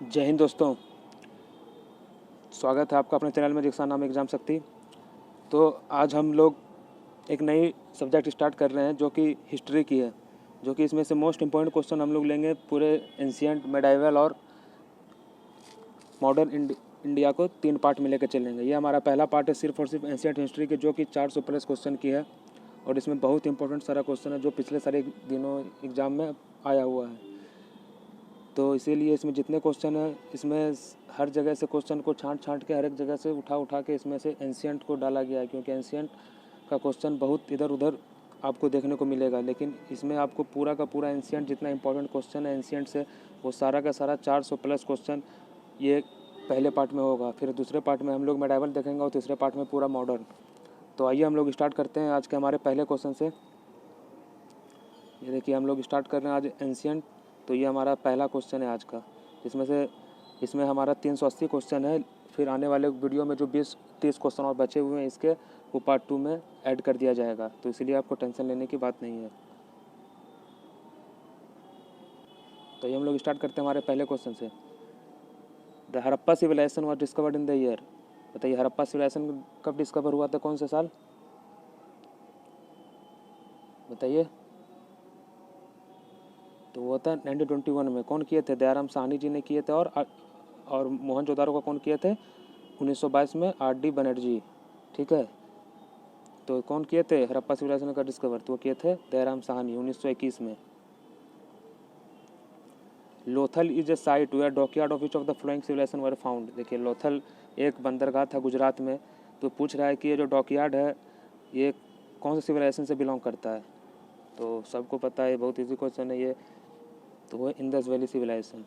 जय हिंद दोस्तों। स्वागत है आपका अपने चैनल में जिसका नाम एग्ज़ाम शक्ति। तो आज हम लोग एक नई सब्जेक्ट स्टार्ट कर रहे हैं जो कि हिस्ट्री की है, जो कि इसमें से मोस्ट इम्पोर्टेंट क्वेश्चन हम लोग लेंगे पूरे एंशियंट, मेडाइवल और मॉडर्न इंडिया को 3 पार्ट में लेकर चलेंगे। ये हमारा पहला पार्ट है सिर्फ और सिर्फ एंशियंट हिस्ट्री के, जो कि 400 प्लस क्वेश्चन की है और इसमें बहुत इंपॉर्टेंट सारा क्वेश्चन है जो पिछले सारे दिनों एग्ज़ाम में आया हुआ है। तो इसीलिए इसमें जितने क्वेश्चन हैं, इसमें हर जगह से क्वेश्चन को छांट के हर एक जगह से उठा के इसमें से एंशियंट को डाला गया है, क्योंकि एंशियंट का क्वेश्चन बहुत इधर उधर आपको देखने को मिलेगा, लेकिन इसमें आपको पूरा का पूरा एंशियंट जितना इंपॉर्टेंट क्वेश्चन है एंशियंट से, वो सारा का सारा 400 प्लस क्वेश्चन ये पहले पार्ट में होगा। फिर दूसरे पार्ट में हम लोग मेडाइवल देखेंगे और तीसरे पार्ट में पूरा मॉडर्न। तो आइए हम लोग स्टार्ट करते हैं आज के हमारे पहले क्वेश्चन से। ये देखिए हम लोग स्टार्ट कर रहे हैं आज एंशियंट। तो ये हमारा पहला क्वेश्चन है आज का, इसमें हमारा 380 क्वेश्चन है। फिर आने वाले वीडियो में जो 20-30 क्वेश्चन और बचे हुए हैं इसके, वो पार्ट 2 में ऐड कर दिया जाएगा, तो इसीलिए आपको टेंशन लेने की बात नहीं है। तो ये हम लोग स्टार्ट करते हैं हमारे पहले क्वेश्चन से। The Harappa civilisation was discovered in the year. बताइए हड़प्पा सिविलाइजेशन कब डिस्कवर हुआ था, कौन से साल? बताइए। तो वो था 1921 में। कौन किए थे? दयाराम साहनी जी ने किए थे। और मोहनजोदारो का कौन किए थे? 1922 में आर.डी. बनर्जी। ठीक है। तो कौन किए थे हड़प्पा सिविलाइजेशन का डिस्कवर? तो वो किए थे दयाराम साहनी 1921 में। Lothal is a site where dockyard of which of the following civilisation were found. देखिए लोथल एक बंदरगाह था गुजरात में। तो पूछ रहा है कि ये जो डॉकयार्ड है ये कौन से सिविलाइजेशन से बिलोंग करता है? तो सबको पता है, बहुत ईजी क्वेश्चन है ये। तो वो Indus valley civilisation.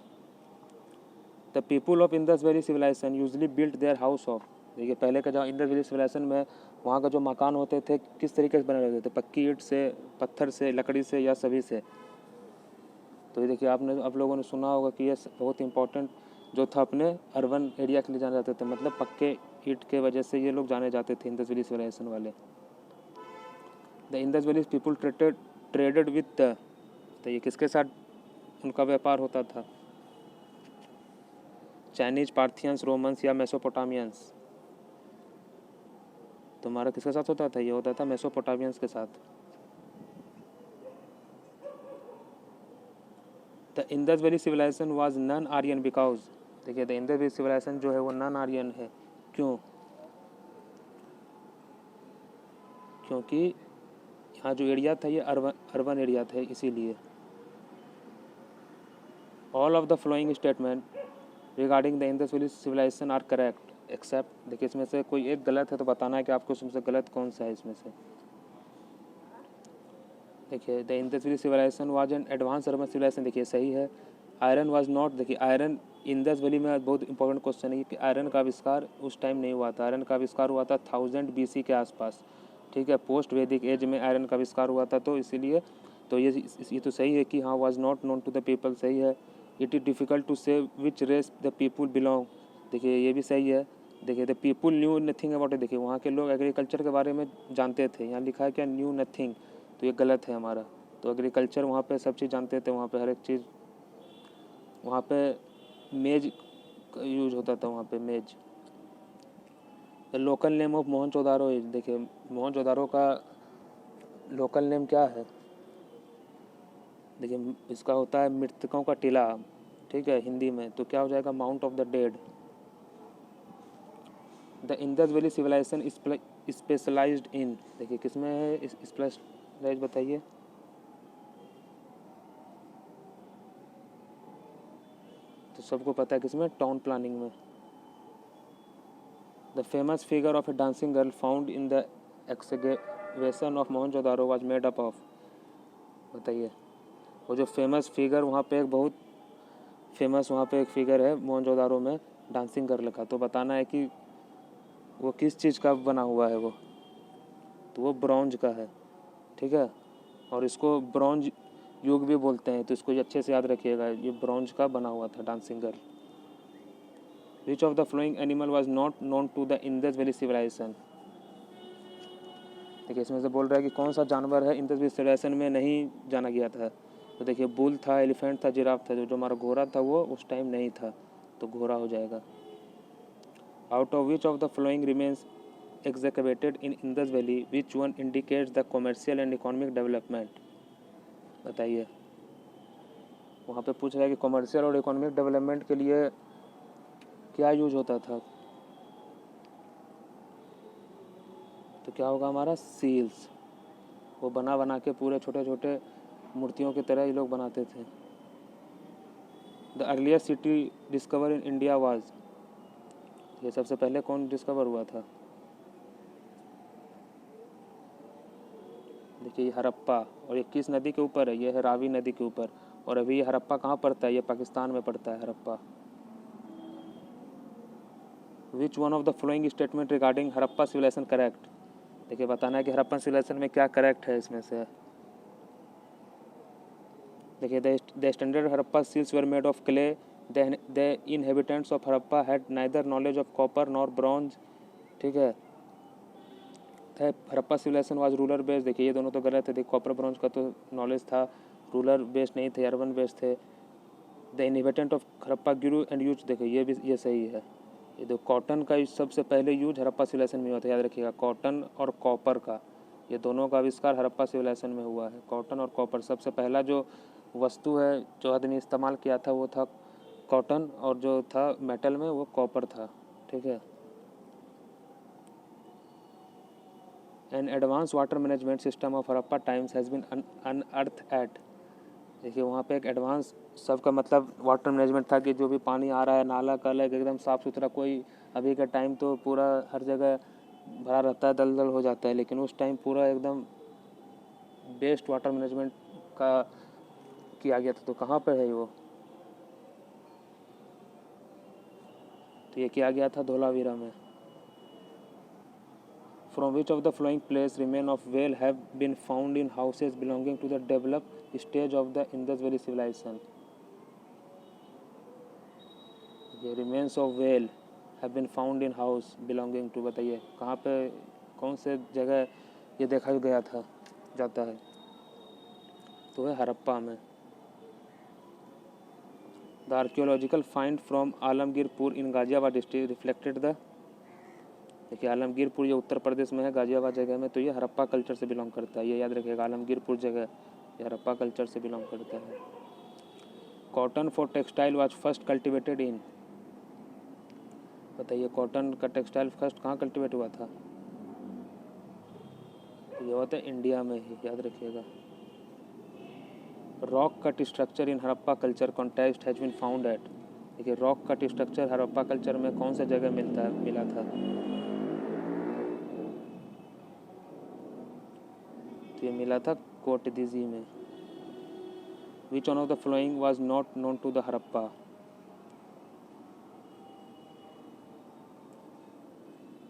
The people of Indus valley civilisation usually built their house of. देखिए पहले का जो इंडस वैली सिविलाइजेशन में, वहाँ का जो मकान होते थे किस तरीके से बने होते थे? पक्की ईंट से, पत्थर से, लकड़ी से, या सभी से? तो ये देखिए आप लोगों ने सुना होगा कि ये बहुत इंपॉर्टेंट जो था अपने अर्बन एरिया के लिए जाने जाते थे, मतलब पक्के ईंट के वजह से ये लोग जाने जाते थे इंडस वैली सिविलाइजेशन वाले। The Indus valley people traded with the. तो ये किसके साथ उनका व्यापार होता था? चाइनीज, पार्थियंस, रोमन्स या मेसोपोटामियंस? तुम्हारा किसके साथ होता था? ये होता था मेसोपोटामियंस के साथ। The Indus valley civilisation was non Aryan because. देखिए द इंडस वैली सिविलाइजेशन जो है वो नॉन आर्यन है। क्यों? क्योंकि यहाँ जो एरिया था ये अर्बन एरिया था, इसीलिए। All of the following statement regarding the Indus valley civilisation are correct except. देखिए इसमें से कोई एक गलत है तो बताना है कि आपको इसमें से गलत कौन सा है इसमें से। देखिए the Indus valley civilisation was an advance urban civilisation. देखिए सही है। Iron was not. देखिए आयरन इंडस वैली में बहुत इंपॉर्टेंट क्वेश्चन है कि आयरन का आविष्कार उस टाइम नहीं हुआ था। आयरन का आविष्कार हुआ था 1000 BC के आसपास। ठीक है, पोस्ट वैदिक एज में आयरन का आविष्कार हुआ था, तो इसीलिए तो ये तो सही है कि हाँ was not known to the people, सही है। It is difficult to say which race the people belong. देखिए ये भी सही है। देखिए the people knew nothing about it. देखिए वहाँ के लोग एग्रीकल्चर के बारे में जानते थे, यहाँ लिखा है क्या? Knew nothing. तो ये गलत है हमारा। तो एग्रीकल्चर वहाँ पे सब चीज़ जानते थे, वहाँ पे हर एक चीज़। वहाँ पे मेज का यूज होता था, वहाँ पे मेज। The local name of Mohenjodaro is. देखिए मोहनजोदारो का लोकल नेम क्या है? देखिए इसका होता है मृतकों का टीला। ठीक है, हिंदी में तो क्या हो जाएगा? Mount of the dead. The Indus valley civilization specialized in. देखिए किसमें है स्पेशलाइज? बताइए। तो सबको पता है किसमें? टाउन प्लानिंग में। The famous figure of A dancing girl found in the excavation of Mohenjodaro was made up of. बताइए। वो जो फेमस फिगर वहाँ पे एक बहुत फेमस वहाँ पे एक फिगर है मोहनजोदारो में, डांसिंग गर्ल का, तो बताना है कि वो किस चीज़ का बना हुआ है वो। तो वो ब्रॉन्ज का है। ठीक है, और इसको ब्रॉन्ज युग भी बोलते हैं, तो इसको ये अच्छे से याद रखिएगा, ये ब्रॉन्ज का बना हुआ था dancing girl. Which of the following animal was not known to the Indus valley civilisation. देखिए इसमें से बोल रहा है कि कौन सा जानवर है इंडस वैली सिविलाइजेशन में नहीं जाना गया था। तो देखिए बुल था, एलिफेंट था, जिराफ था। जो हमारा घोड़ा था वो उस टाइम नहीं था, तो घोड़ा हो जाएगा। Out of which of the flowing remains excavated in Indus Valley, which one indicates the commercial and economic development? बताइए। वहाँ पे पूछ रहा है कि कॉमर्शियल और इकोनॉमिक डेवलपमेंट के लिए क्या यूज होता था, तो क्या होगा हमारा सील्स। वो बना बना के पूरे छोटे छोटे मूर्तियों की तरह ये लोग बनाते थे। The earliest city discover in India was, ये सबसे पहले कौन डिस्कवर हुआ था? देखिए ये हड़प्पा, और ये किस नदी के ऊपर है? ये है रावी नदी के ऊपर। और अभी ये हड़प्पा कहाँ पड़ता है? ये पाकिस्तान में पड़ता है Harappa. Which one of the following statement regarding Harappa civilisation correct? देखिए बताना है कि हड़प्पन सिविलाइजेशन में क्या करेक्ट है इसमें से। देखिए the standard Harappa seals were made of clay, the inhabitants of Harappa had neither knowledge of copper nor bronze. ठीक है, Harappa civilisation was rural based. देखिए ये दोनों तो गलत है। देखिए कॉपर ब्रॉन्ज का तो नॉलेज था, रूरल बेस्ड नहीं थे, अर्बन बेस्ड थे। The inhabitant of Harappa grew and use, देखिए ये भी ये सही है। ये दो कॉटन का सबसे पहले यूज हड़प्पा सिविलाइजेशन में हुआ था, याद रखिएगा। कॉटन और कॉपर का, ये दोनों का आविष्कार हड़प्पा सिविलाइजेशन में हुआ है। कॉटन और कॉपर, सबसे पहला जो वस्तु है जो आदमी इस्तेमाल किया था वो था कॉटन, और जो था मेटल में वो कॉपर था। ठीक है। An advance water management system of Harappa times has been unearth at. देखिए वहाँ पे एक एडवांस, सबका मतलब वाटर मैनेजमेंट था कि जो भी पानी आ रहा है नाला का अलग एकदम साफ़ सुथरा। कोई अभी का टाइम तो पूरा हर जगह भरा रहता है, दलदल हो जाता है, लेकिन उस टाइम पूरा एकदम बेस्ट वाटर मैनेजमेंट का किया गया था। तो कहाँ पर है वो? तो ये किया गया था धोलावीरा में। From which of the following place remains of whale have been found in houses belonging to the developed stage of the Indus Valley civilization? ये remains of whale have been found in house belonging to, बताइए कहाँ पे, कौन से जगह ये देखा गया था, जाता है? तो है हड़प्पा में। The archaeological find from Alamgirpur in Ghaziabad district reflected the, देखिए आलमगीरपुर ये उत्तर प्रदेश में है, गाजियाबाद जगह में, तो ये हड़प्पा कल्चर से बिलोंग करता है। ये याद रखिएगा, आलमगीरपुर जगह ये हड़प्पा कल्चर से बिलोंग करता है। Cotton for textile was first cultivated in, बताइए कॉटन का टेक्सटाइल फर्स्ट कहाँ कल्टिवेट हुआ था? ये होता है इंडिया में ही, याद रखिएगा। Rock cut structure in Harappa culture context has been found at. देखिए rock cut structure Harappa culture में कौन सा जगह मिला था? तो ये मिला था कोटदीजी में। Which one of the flowing was not known to the Harappa?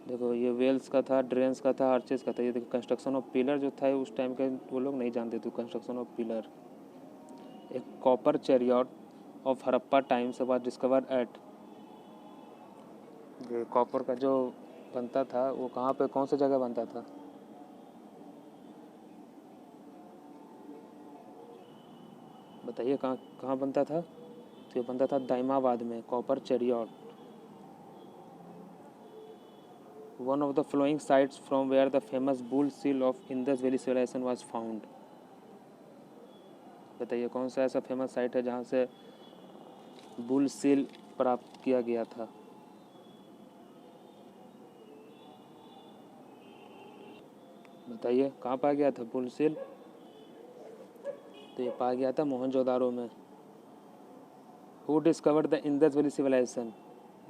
देखो ये वेल्स का था, ड्रेन्स का था, आर्चेस का था। ये देखो कंस्ट्रक्शन ऑफ पिलर जो था उस टाइम के वो लोग नहीं जानते थे कंस्ट्रक्शन ऑफ पिलर। एक copper chariot of Harappa times was discovered at. ये कॉपर का जो बनता था वो कहाँ पे, कौन सा जगह बनता था? बताइए कहाँ कहाँ बनता था? तो ये बनता था दाइमाबाद में, copper chariot. One of the following sites from where the famous bull seal of Indus valley civilisation was found. बताइए कौन सा ऐसा फेमस साइट है जहाँ से बुल सील प्राप्त किया गया था? बताइए कहाँ पाया गया था बुल सील? तो ये पाया गया था मोहनजोदारो में। Who discovered the Indus valley civilisation?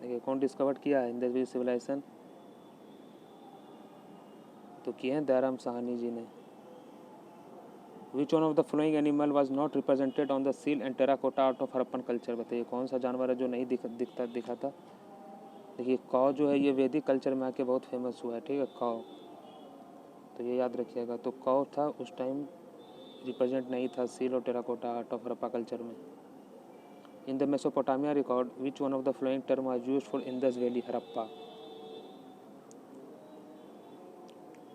देखिए कौन डिस्कवर्ड किया है इंडस वैली सिविलाइजेशन? तो किए हैं दयाराम साहनी जी ने। विच one of the following animal was not represented on the seal and terracotta art of Harappan culture? बताइए कौन सा जानवर है जो नहीं दिखा था? देखिए कौ जो है ये वैदिक कल्चर में आके बहुत फेमस हुआ है। ठीक है, कौ, तो ये याद रखिएगा। तो कौ था उस टाइम रिप्रेजेंट नहीं था सील और terracotta art of Harappa culture में। In the Mesopotamia record which one of the flowing term was used for Indus valley Harappa?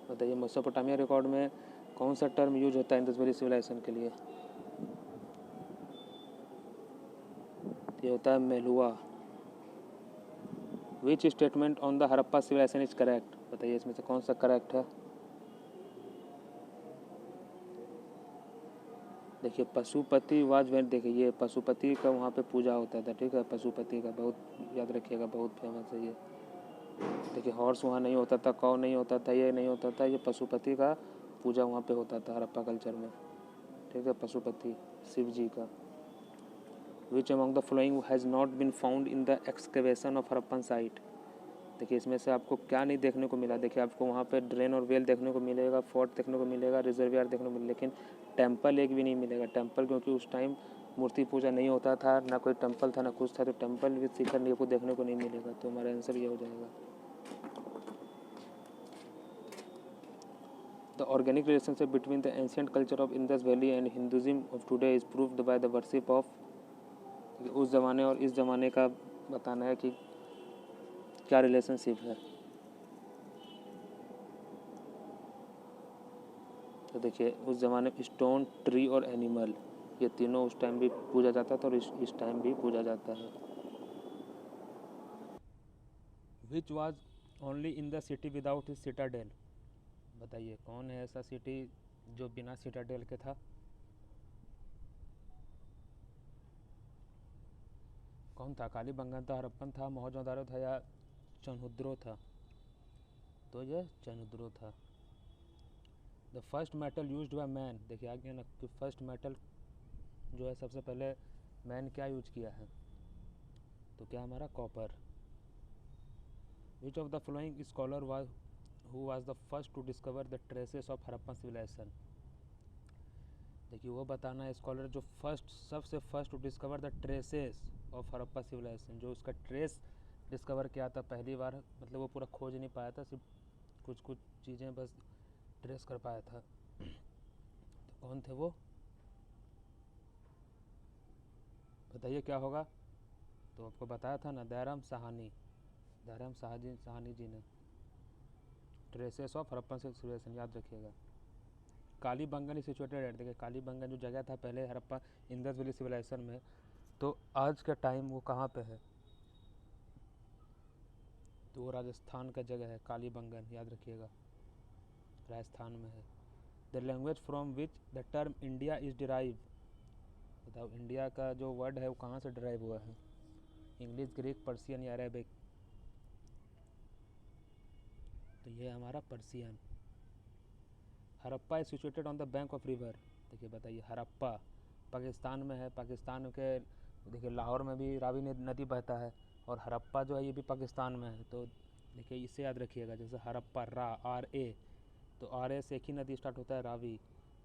बताइए मेसोपोटामिया रिकॉर्ड में कौन सा टर्म यूज होता है इंडस वैली सिविलाइजेशन के लिए? ये होता है Meluha. Which statement on the Harappa civilisation is correct, बताइए इसमें से कौन सा करेक्ट है। देखिए पशुपति वाज वेन, देखिए ये पशुपति का वहाँ पे पूजा होता था, ठीक है, पशुपति का बहुत याद रखिएगा, बहुत फेमस है ये। देखिए हॉर्स वहाँ नहीं होता था, कौ नहीं होता था, ये नहीं होता था, ये पशुपति का पूजा वहाँ पे होता था हड़प्पा कल्चर में, ठीक है, पशुपति शिव जी का। Which among the following has not been found in the excavation of Harappan site, देखिए इसमें से आपको क्या नहीं देखने को मिला। देखिए आपको वहाँ पे ड्रेन और वेल देखने को मिलेगा, फोर्ट देखने को मिलेगा, रिजर्वियर देखने को मिलेगा, लेकिन टेंपल एक भी नहीं मिलेगा। टेंपल क्योंकि उस टाइम मूर्ति पूजा नहीं होता था, ना कोई टेंपल था ना कुछ था, तो टेंपल विद शिखर आपको देखने को नहीं मिलेगा। तो हमारा आंसर ये हो जाएगा। The organic relationship between the ancient culture of Indus valley and Hinduism of today is proved by the worship of, उस ज़माने और इस ज़माने का बताना है कि क्या रिलेशनशिप है। तो देखिए उस ज़माने में स्टोन, ट्री और एनिमल, ये तीनों उस टाइम भी पूजा जाता था और इस टाइम भी पूजा जाता है। Which was only in the city without his Citadel, बताइए कौन है ऐसा सिटी जो बिना सिटाडेल के था। कौन था, कालीबंगन था, हड़प्पन था, मोहनजोदारो था या चनहुद्रो था। तो ये चनहुद्रो था। The first metal used by man, देखिए आगे ना कि फर्स्ट मेटल जो है सबसे पहले मैन क्या यूज किया है, तो क्या हमारा copper. Which of the following scholar was who was the first to discover the traces of Harappan civilisation, देखिए वो बताना है स्कॉलर जो सबसे first to discover the traces of Harappa civilisation, जो उसका ट्रेस डिस्कवर किया था पहली बार, मतलब वो पूरा खोज नहीं पाया था, सिर्फ कुछ कुछ चीज़ें बस ट्रेस कर पाया था। तो कौन थे वो, बताइए क्या होगा। तो आपको बताया था ना, दयाराम साहनी, दयाराम साहनी जी ने ट्रेसेस ऑफ हड़प्पन सिविलाइजेशन याद रखिएगा। कालीबंगन इज सिचुएटेड एट, देखिए कालीबंगन जो जगह था पहले हड़प्पा इंडस वैली सिविलाइजेशन में, तो आज का टाइम वो कहाँ पे है, तो वो राजस्थान का जगह है, कालीबंगन याद रखिएगा, राजस्थान में है। The language from which the term India is derive, बताओ इंडिया का जो वर्ड है वो कहाँ से डिराइव हुआ है। इंग्लिश, ग्रीक, पर्सियन या अरेबिक, तो ये हमारा Persian. Harappa is situated on the bank of river, देखिए बताइए हड़प्पा पाकिस्तान में है, पाकिस्तान के देखिए लाहौर में भी रावी नदी बहता है, और हड़प्पा जो है ये भी पाकिस्तान में है। तो देखिए इससे याद रखिएगा, जैसे हड़प्पा RA, तो RA से एक ही नदी स्टार्ट होता है, रावी,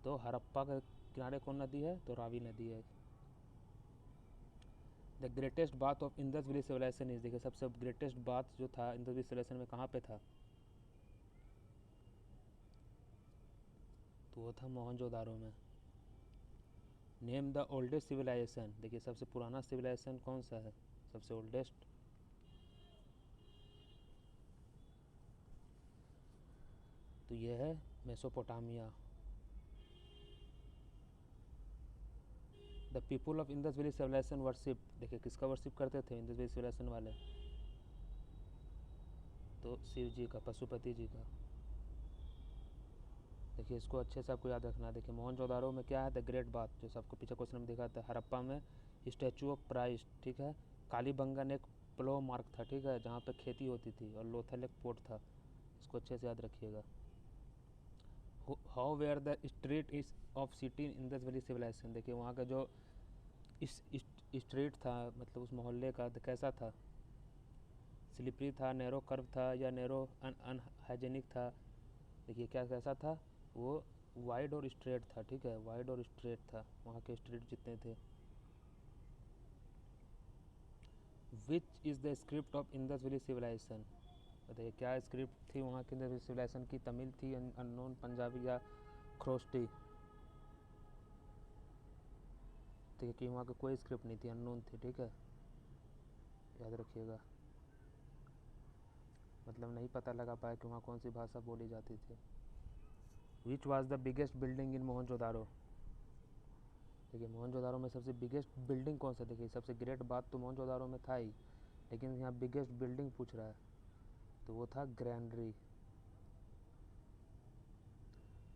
तो हड़प्पा के किनारे कौन नदी है, तो रावी नदी है। The greatest bath of Indus valley civilisation is, देखिए सबसे ग्रेटेस्ट बाथ जो था इंडस वैली सिविलाइजेशन में कहाँ पे था, तो वो था मोहनजोदारो में। नेम द ओल्डेस्ट सिविलाइजेशन, देखिए सबसे पुराना सिविलाइजेशन कौन सा है, सबसे ओल्डेस्ट, तो ये है Mesopotamia. The people of Indus valley civilisation worship, देखिए किसका वर्शिप करते थे इंडस वैली सिविलाइजेशन वाले, तो शिव जी का, पशुपति जी का। देखिए इसको अच्छे से आपको याद रखना है। देखिए मोहनजोदारो में क्या है, द ग्रेट बाथ, जो सबको पीछे क्वेश्चन में दिखा था। हड़प्पा में स्टैचू ऑफ प्राइस्ट, ठीक है। कालीबंगन एक प्लो मार्क था, ठीक है, जहाँ पे खेती होती थी, और लोथल एक पोर्ट था, इसको अच्छे से याद रखिएगा। How were the street is of city in Indus valley civilisation, देखिए वहाँ का जो इस स्ट्रीट था, मतलब उस मोहल्ले का, तो कैसा था, स्लिपरी था, नैरो कर्व था, या नैरो अनहाइजेनिक था। देखिए क्या कैसा था वो, वाइड और स्ट्रेट था, ठीक है, वाइड और स्ट्रेट था वहाँ के स्ट्रीट जितने थे। Which is the script of Indus valley civilisation, बताइए क्या स्क्रिप्ट थी वहाँ की इंडस वैली सिविलाइजेशन की, तमिल थी, अननोन, पंजाबी या ख्रोस्टी। ठीक है कि वहाँ की कोई स्क्रिप्ट नहीं थी, अननोन थी, ठीक है, याद रखिएगा, मतलब नहीं पता लगा पाया कि वहाँ कौन सी भाषा बोली जाती थी। Which was the biggest building in Mohenjodaro, देखिए मोहनजोदारो में सबसे बिगेस्ट बिल्डिंग कौन सा, देखिए सबसे ग्रेट बात तो मोहनजोदारो में था ही, लेकिन यहाँ बिगेस्ट बिल्डिंग पूछ रहा है, तो वो था granary.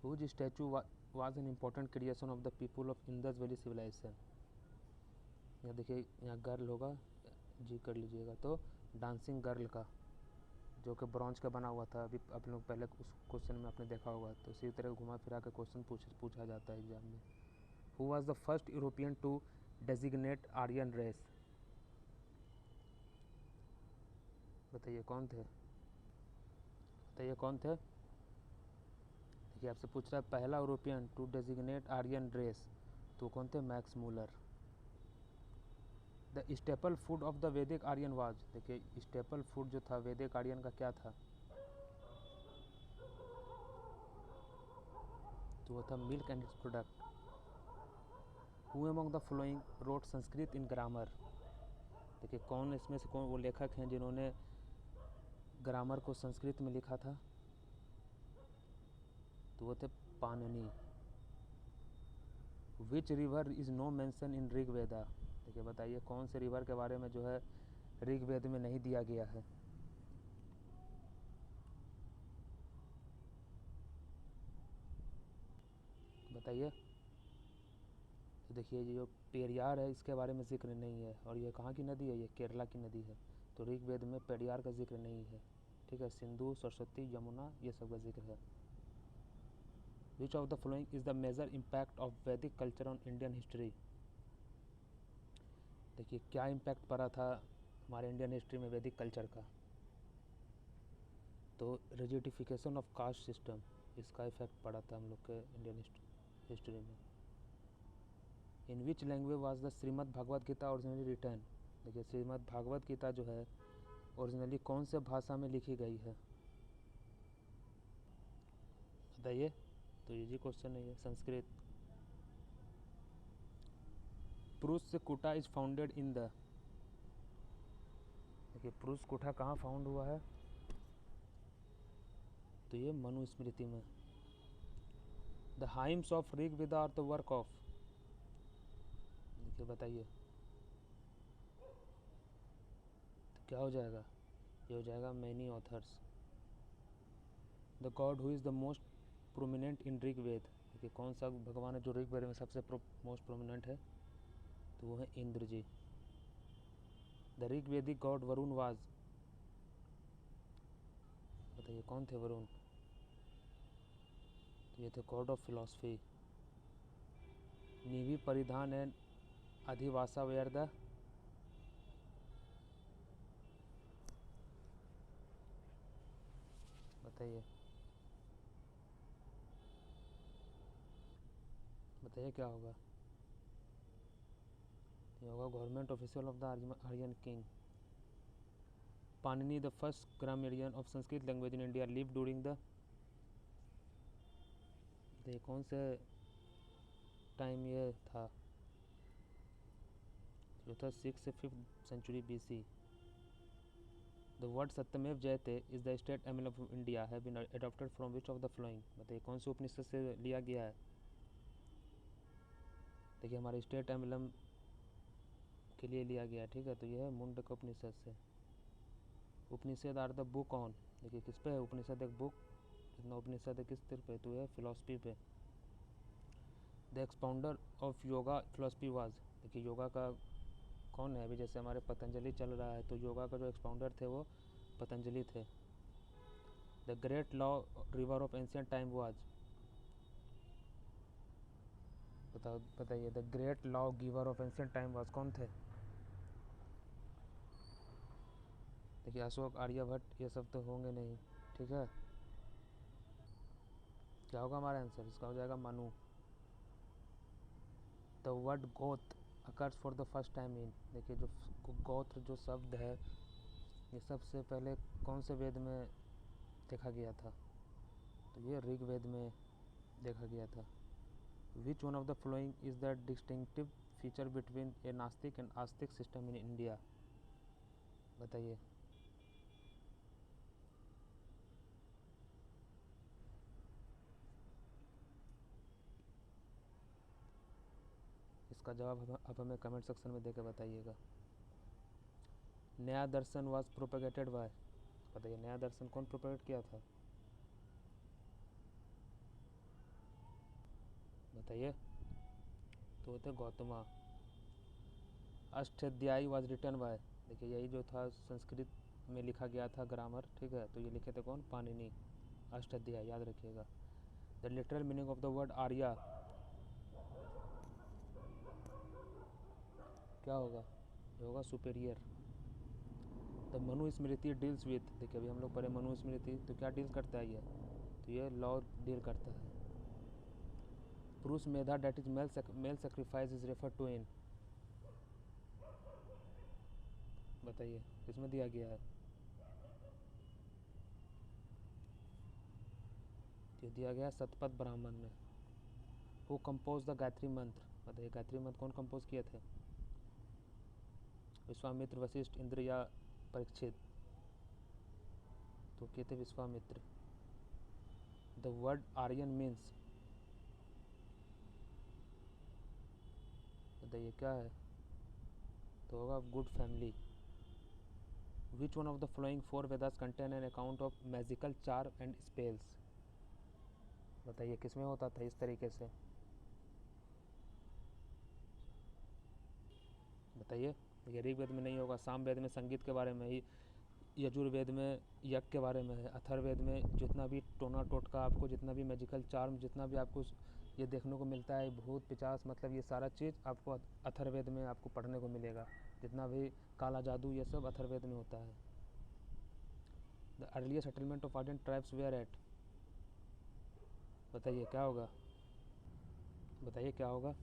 Whose statue was an important creation of the people of Indus valley civilization. यहाँ देखिए, यहाँ गर्ल होगा, जी कर लीजिएगा, तो डांसिंग गर्ल का, जो कि ब्रॉन्ज का बना हुआ था। अभी आप लोग पहले उस क्वेश्चन में आपने देखा होगा, तो इसी तरह घुमा फिरा के क्वेश्चन पूछा जाता है एग्जाम में। Who was the first European to designate Aryan race. बताइए कौन थे, बताइए कौन थे। देखिए आपसे पूछ रहा है पहला European to designate Aryan race, तो कौन थे, Max Muller. The staple food of the Vedic Aryan was. देखिए स्टेपल फूड जो था वैदिक आर्यन का क्या था, तो वो था milk and its product. Who among the following wrote Sanskrit in grammar. देखिए कौन इसमें से कौन वो लेखक हैं जिन्होंने ग्रामर को संस्कृत में लिखा था, तो वो थे Panini. Which river is no mention in Rigveda. देखिए बताइए कौन से रिवर के बारे में जो है ऋग्वेद में नहीं दिया गया है। बताइए। तो देखिए ये जो पेरियार है इसके बारे में जिक्र नहीं है, और ये कहाँ की नदी है, ये केरला की नदी है, तो ऋग्वेद में पेरियार का जिक्र नहीं है। ठीक है, सिंधु, सरस्वती, यमुना, ये सब का जिक्र है। Which of the following is the major impact of Vedic culture on Indian history. देखिए क्या इम्पैक्ट पड़ा था हमारे इंडियन हिस्ट्री में वैदिक कल्चर का, तो रिजिडिफिकेशन ऑफ कास्ट सिस्टम, इसका इफेक्ट पड़ा था हम लोग के इंडियन हिस्ट्री में। In which language was the Shrimad Bhagavad Gita originally written. देखिए श्रीमद् भागवत गीता जो है ओरिजिनली कौन से भाषा में लिखी गई है, बताइए। तो ये जी क्वेश्चन है, ये संस्कृत। पुरुष कुटा इज फाउंडेड इन द। देखिए पुरुष कुठा कहाँ फाउंड हुआ है, तो ये मनुस्मृति में। The hymns of Rigveda are the work of. देखिए बताइए, तो क्या हो जाएगा, ये हो जाएगा many authors. The god who is the most prominent in Rigveda. देखिए कौन सा भगवान है जो ऋग्वेद में सबसे मोस्ट प्रोमिनेंट है, तो वो है Indra ji. The Rigvedic god Varuna was. बताइए कौन थे वरुण, तो ये थे गॉड ऑफ फिलॉसफी। निवि परिधान एंड अधिवासा वेयर द। बताइए, बताइए क्या होगा, ये होगा government official of the Aryan king. Panini the first grammarian of Sanskrit language in India live during the. देखिए कौन से टाइम ये था, जो था 6 से 5th century BC। The word Satyameva Jayate is the state emblem of India have been adopted from which of the following. बताइए कौन से उपनिषद से लिया गया है। देखिए हमारे स्टेट एम्बलम के लिए लिया गया है, ठीक है, तो यह है मुंडक उपनिषद से। उपनिषद आर द बुक ऑन। देखिए किस पे है उपनिषद, एक बुक, जितना उपनिषद है किस तरह पे, तो यह फिलॉसफी पे। The expounder of yoga philosophy was. देखिए योगा का कौन है, अभी जैसे हमारे पतंजलि चल रहा है, तो योगा का जो एक्सपाउंडर थे वो पतंजलि थे। The great law giver of ancient time was. बताइए the great law giver of ancient time was कौन थे। देखिए अशोक, आर्यभट्ट, ये सब तो होंगे नहीं, ठीक है। क्या होगा हमारा आंसर, इसका हो जाएगा मनु। द वर्ड गोत्र occurs for the first time in. देखिए जो गोत्र जो शब्द है, ये सबसे पहले कौन से वेद में देखा गया था, तो ये ऋग्वेद में देखा गया था। Which one of the following is the distinctive feature between a nastik and Astik system in India. बताइए। इसका जवाब आप हमें कमेंट सेक्शन में देकर बताइएगा। नया दर्शन वाज प्रोपेगेटेड बाय, बताइए नया दर्शन कौन प्रोपेगेट किया था, बताइए। तो थे Gautama. Ashtadhyayi was written by, देखिए यही जो था संस्कृत में लिखा गया था ग्रामर, ठीक है, तो ये लिखे थे कौन, पाणिनि। अष्टाध्यायी याद रखिएगा। The literal meaning of the word Arya क्या होगा, ये होगा superior. The Manusmriti deals with, देखिए अभी हम लोग पढ़े मनुस्मृति, तो क्या डील करता है ये, तो ये लॉ डील करता है। Purusha medha that is male sacrifice is refer to in, बताइए किसमें दिया गया है, ये दिया गया है सतपथ ब्राह्मण में। हु कंपोज द गायत्री मंत्र, बताइए गायत्री मंत्र कौन कंपोज किए थे, विश्वामित्र, वशिष्ठ, इंद्र या परीक्षित, तो किए थे Vishwamitra. The word Aryan means, बताइए क्या है, तो होगा good family. Which one of the following four Vedas contain an account of magical charms and spells, बताइए किसमें होता था इस तरीके से, बताइए। ये ऋग्वेद में नहीं होगा, सामवेद में संगीत के बारे में ही, यजुर्वेद में यज्ञ के बारे में है, अथर्ववेद में जितना भी टोना टोटका आपको, जितना भी मैजिकल चार्म, जितना भी आपको ये देखने को मिलता है, भूत पिचास, मतलब ये सारा चीज़ आपको अथर्ववेद में आपको पढ़ने को मिलेगा। जितना भी काला जादू ये सब अथर्ववेद में होता है। The earlier settlement of Aryan tribes were at, बताइए क्या होगा, बताइए क्या होगा।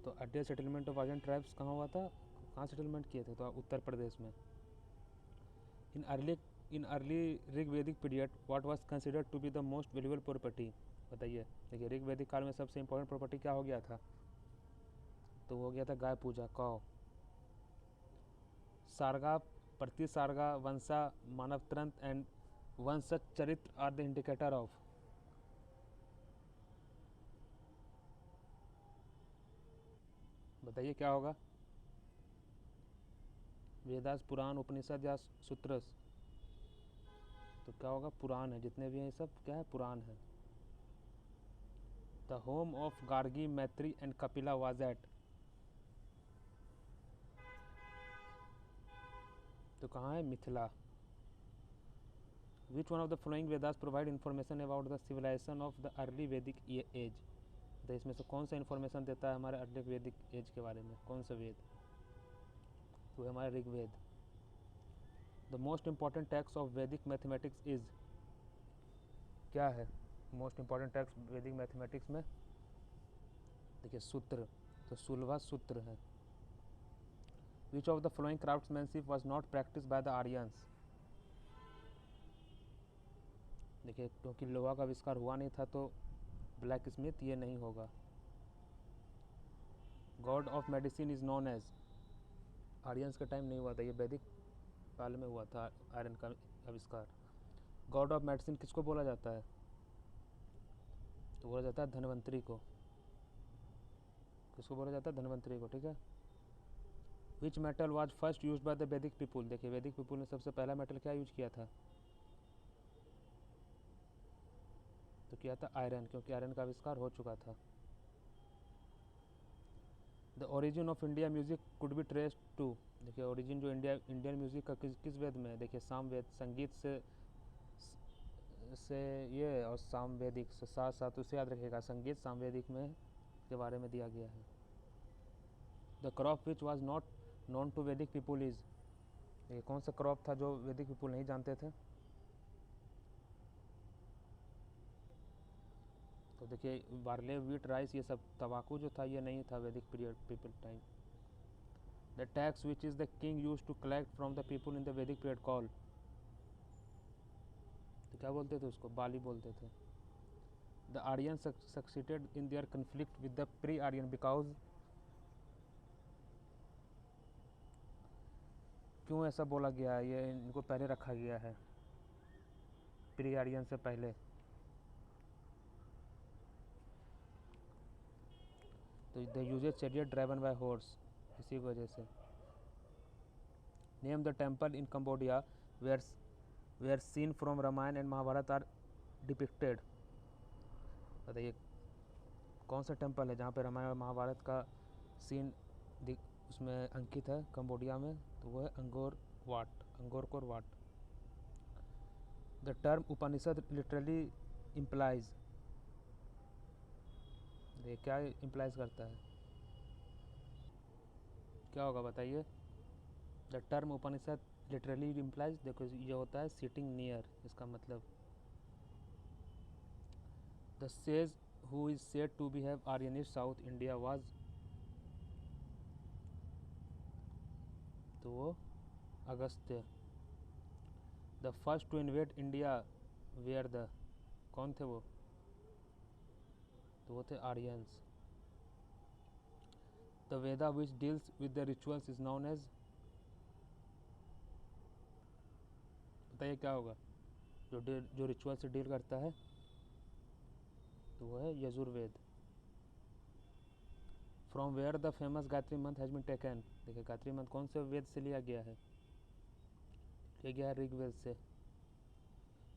तो earlier settlement of Aryan tribes कहाँ हुआ था, कहाँ सेटलमेंट किए थे, तो उत्तर प्रदेश में। In early Rigvedic period what was considered to be the most valuable property, बताइए। देखिए ऋग्वेदिक काल में सबसे इंपॉर्टेंट प्रॉपर्टी क्या हो गया था, तो हो गया था गाय पूजा, कौ। सारगा, प्रतिसारगा, वंशा, मानवतंत्र एंड वंश चरित्र आर द इंडिकेटर ऑफ, बताइए क्या होगा। वेदास, पुराण, उपनिषद या सूत्रस, तो क्या होगा, पुराण है, जितने भी हैं सब क्या है, पुराण है। द होम ऑफ गार्गी, मैत्री एंड कपिला वाज एट, तो कहाँ है, Mithila. Which one of the following Vedas provide information about the civilization of the early Vedic age, तो इसमें से कौन सा इन्फॉर्मेशन देता है हमारे अर्ली वैदिक एज के बारे में, कौन सा वेद, तो हमारा Rigveda. The most important text of Vedic mathematics is, क्या है most important text Vedic mathematics में, देखिए सूत्र, तो 16वां सूत्र है। Which of the following craftsmanship was not practice by the Aryans, देखिए क्योंकि लोहा का आविष्कार हुआ नहीं था तो ब्लैक स्मिथ ये नहीं होगा। God of medicine is known as, Aryans का टाइम नहीं हुआ था, ये वैदिक काल में हुआ था आयरन का आविष्कार। गॉड ऑफ मेडिसिन किसको बोला जाता है, तो बोला जाता है धन्वंतरी को, किसको बोला जाता है, धन्वंतरी को, ठीक है। Which metal was first use by the वैदिक पीपुल, देखिए वैदिक पीपुल ने सबसे पहला मेटल क्या यूज किया था, तो किया था आयरन, क्योंकि आयरन का आविष्कार हो चुका था। The origin of India music could be traced to, देखिए ओरिजिन जो इंडियन म्यूजिक का किस वेद में है, देखिए सामवेद, संगीत से ये, और सामवेदिक से साथ साथ उसे याद रखिएगा, संगीत सामवेदिक में के बारे में दिया गया है। The crop which was not known to Vedic people is, ये कौन सा क्रॉप था जो वैदिक पीपुल नहीं जानते थे, तो देखिए बार्ले, वीट, राइस, ये सब, तंबाकू जो था ये नहीं था Vedic period people time. The tax which is the king use to collect from the people in the Vedic period call, तो क्या बोलते थे उसको, बाली बोलते थे। The Aryan succeeded in their conflict with the pre Aryan because, क्यों ऐसा बोला गया है, ये इनको पहले रखा गया है प्री आर्यन से पहले, तो the uses chariot driven by horse, इसी वजह से। Name the temple in Cambodia where scene from Ramayana and Mahabharata are depicted. बताइए कौन सा टेम्पल है जहाँ पे रामायण और महाभारत का सीन उसमें अंकित है कंबोडिया में, तो वो है Angkor Wat. The term Upanishad literally implies, ये क्या इम्प्लाइज करता है, क्या होगा बताइए। The term Upanishad literally implies, देखो ये होता है सिटिंग नियर, इसका मतलब the sage who is said to be have Aryanised South India was, तो वो Agastya. The first to invade India were the, कौन थे वो, तो वो थे Aryans. The Veda which deals with the rituals is known as, बताइए क्या होगा जो रिचुअल से डील करता है, तो वो है Yajurveda. From where the famous Gayatri mantra has been taken, देखिए गायत्री मंथ कौन से वेद से लिया गया है, लिया गया है ऋग्वेद से।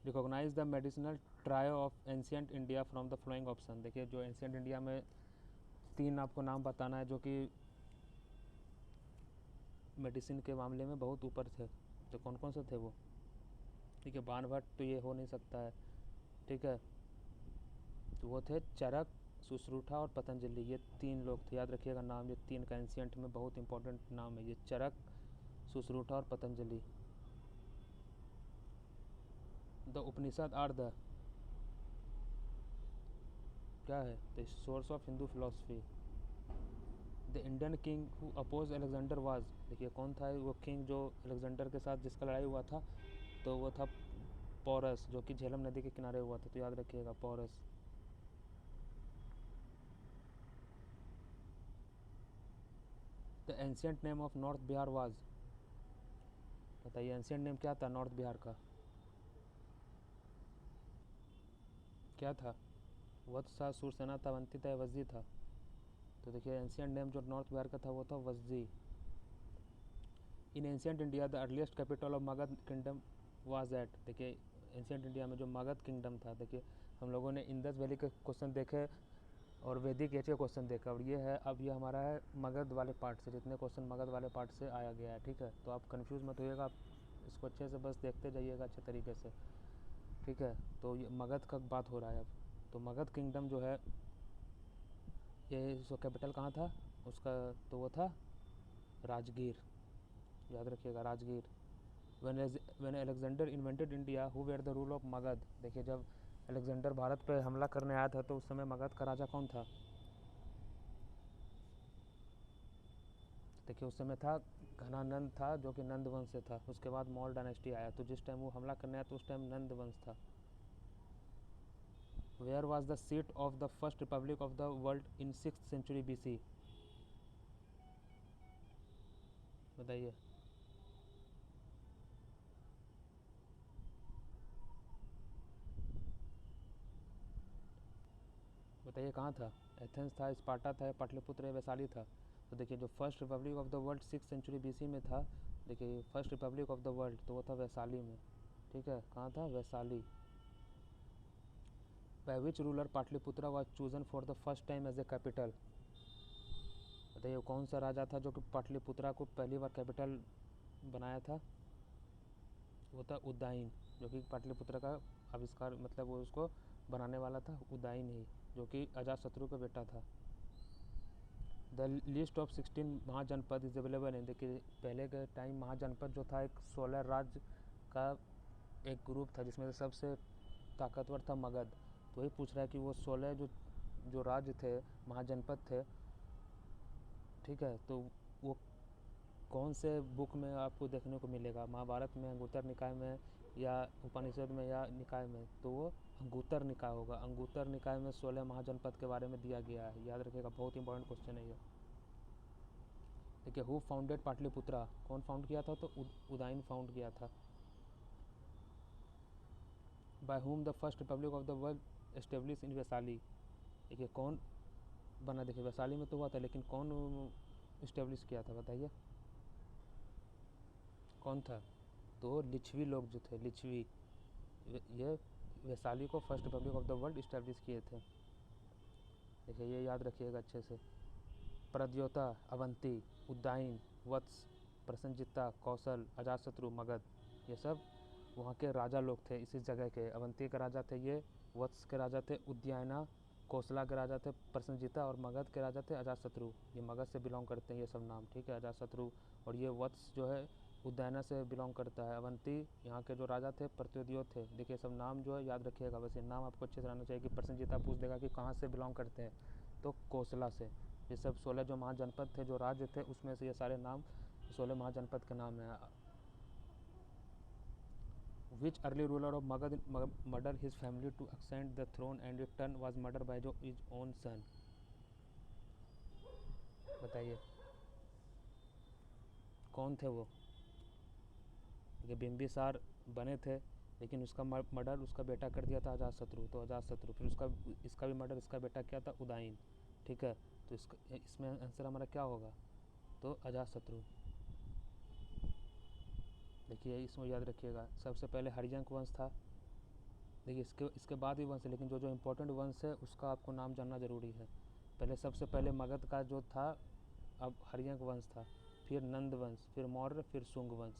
Recognise the medicinal trio of ancient India from the following option, देखिए जो एंशियंट इंडिया में 3 आपको नाम बताना है जो कि मेडिसिन के मामले में बहुत ऊपर थे, तो कौन कौन से थे वो, ठीक है। बाणभट्ट तो ये हो नहीं सकता है, ठीक है, तो वो थे चरक, सुश्रुता और पतंजलि, ये 3 लोग थे, याद रखिएगा नाम, ये 3 का एंशियंट में बहुत इंपॉर्टेंट नाम है ये, चरक, सुश्रुता और Patanjali. The Upanishad are the, क्या है, the source of Hindu philosophy. The Indian king who oppose Alexander was, देखिए कौन था वो किंग जो अलेक्जेंडर के साथ जिसका लड़ाई हुआ था, तो वो था पोरस, जो कि झेलम नदी के किनारे हुआ था, तो याद रखिएगा Porus. The ancient name of north Bihar was, बताइए एंशियंट नेम क्या था नॉर्थ बिहार का, क्या था, वत्स था, सूरसेना था, अवंती था, वज्जी था, तो देखिए एंशियंट नेम जो नॉर्थ बिहार का था वो था Vajji. In ancient India the earliest capital of Magadh kingdom was at, देखिए एंशियंट इंडिया में जो मगध किंगडम था, देखिए हम लोगों ने इंदस वैली के क्वेश्चन देखे और वैदिक एज के क्वेश्चन देखा, और ये है अब ये हमारा है मगध वाले पार्ट से, जितने क्वेश्चन मगध वाले पार्ट से आया गया है, ठीक है। तो आप कंफ्यूज मत होइएगा, आप इसको अच्छे से बस देखते जाइएगा अच्छे तरीके से, ठीक है। तो ये मगध का बात हो रहा है अब, तो मगध किंगडम जो है ये इसका कैपिटल कहाँ था उसका, तो वो था राजगीर, याद रखिएगा Rajgir. When Alexander invented India who were the rule of Magadha, देखिए जब अलेक्जेंडर भारत पे हमला करने आया था तो उस समय मगध का राजा कौन था, देखिए उस समय था घनानंद था जो कि नंद वंश से था, उसके बाद मौर्य डायनेस्टी आया, तो जिस टाइम वो हमला करने आया तो उस टाइम नंद वंश था। Where was the seat of the first republic of the world in 6th century BC, बताइए। बताइए कहाँ था, एथेंस था, स्पार्टा था, पाटलिपुत्र, वैशाली था, तो देखिए जो first republic of the world 6th century BC में था, देखिए first republic of the world तो वो था वैशाली में, ठीक है, कहाँ था, Vaishali. By which ruler Pataliputra was chosen for the first time as a capital, बताइए कौन सा राजा था जो कि पाटलिपुत्रा को पहली बार कैपिटल बनाया था, वो था उदयन, जो कि पाटलिपुत्र का आविष्कार मतलब वो उसको बनाने वाला था उदयन ही, जो कि अजातशत्रु का बेटा था। The list of 16 Mahajanapada is available है, देखिए पहले के टाइम महाजनपद जो था एक 16 राज्य का एक ग्रुप था जिसमें से सबसे ताकतवर था मगध, तो वही पूछ रहा है कि वो 16 जो राज्य थे महाजनपद थे, ठीक है, तो वो कौन से बुक में आपको देखने को मिलेगा, महाभारत में, अंगुत्तर निकाय में या उपनिषद में या निकाय में, तो वो अंगुत्तर निकाय होगा। अंगुत्तर निकाय में 16 महाजनपद के बारे में दिया गया है, याद रखिएगा बहुत इंपॉर्टेंट क्वेश्चन है ये। देखिए हु फाउंडेड पाटलिपुत्रा, कौन फाउंड किया था, तो उदयन फाउंड किया था। By whom the first republic of the world establish in Vaishali, देखिए कौन बना, देखिए वैशाली में तो हुआ था लेकिन कौन इस्टेब्लिश किया था, बताइए कौन था? तो लिच्छवी लोग जो थे, लिच्छवी, ये वैशाली को first republic of the world establish किए थे। देखिए ये याद रखिएगा अच्छे से। प्रद्योता, अवंती, उज्जैन, वत्स, प्रसन्नजित्ता, कौशल, अजातशत्रु, मगध, ये सब वहाँ के राजा लोग थे इसी जगह के। अवंती के राजा थे ये, वत्स के राजा थे उद्यायना, कौशला के राजा थे प्रसन्नजित्ता और मगध के राजा थे अजातशत्रु। ये मगध से बिलोंग करते हैं ये सब नाम, ठीक है, अजातशत्रु। और ये वत्स जो है उद्यायना से बिलोंग करता है। अवंती यहाँ के जो राजा थे प्रत्योद्योत थे। देखिए सब नाम जो है याद रखिएगा, वैसे नाम आपको अच्छे से रहना चाहिए। कि प्रसन्नजित्ता पूछ देगा कि कहाँ से बिलोंग करते हैं, तो कौशला से। ये सब 16 जो महाजनपद थे, जो राज्य थे, उसमें से ये सारे नाम 16 महाजनपद के नाम हैं। Which early ruler of Magad murdered his family to ascend the throne and in turn was murdered by his own son? बताइए कौन थे वो? ये बिंबिसार बने थे, लेकिन उसका मर्डर उसका बेटा कर दिया था अजातशत्रु, तो अजातशत्रु। फिर उसका इसका भी मर्डर इसका बेटा किया था उदयन, ठीक है। तो इसमें आंसर हमारा क्या होगा? तो अजातशत्रु। देखिए इसमें याद रखिएगा, सबसे पहले हरिजंक वंश था। देखिए इसके बाद भी वंश है, लेकिन जो इम्पोर्टेंट वंश है उसका आपको नाम जानना ज़रूरी है। पहले सबसे पहले मगध का जो था अब हरिजंक वंश था, फिर नंद वंश, फिर मौर्य, फिर शुंग वंश,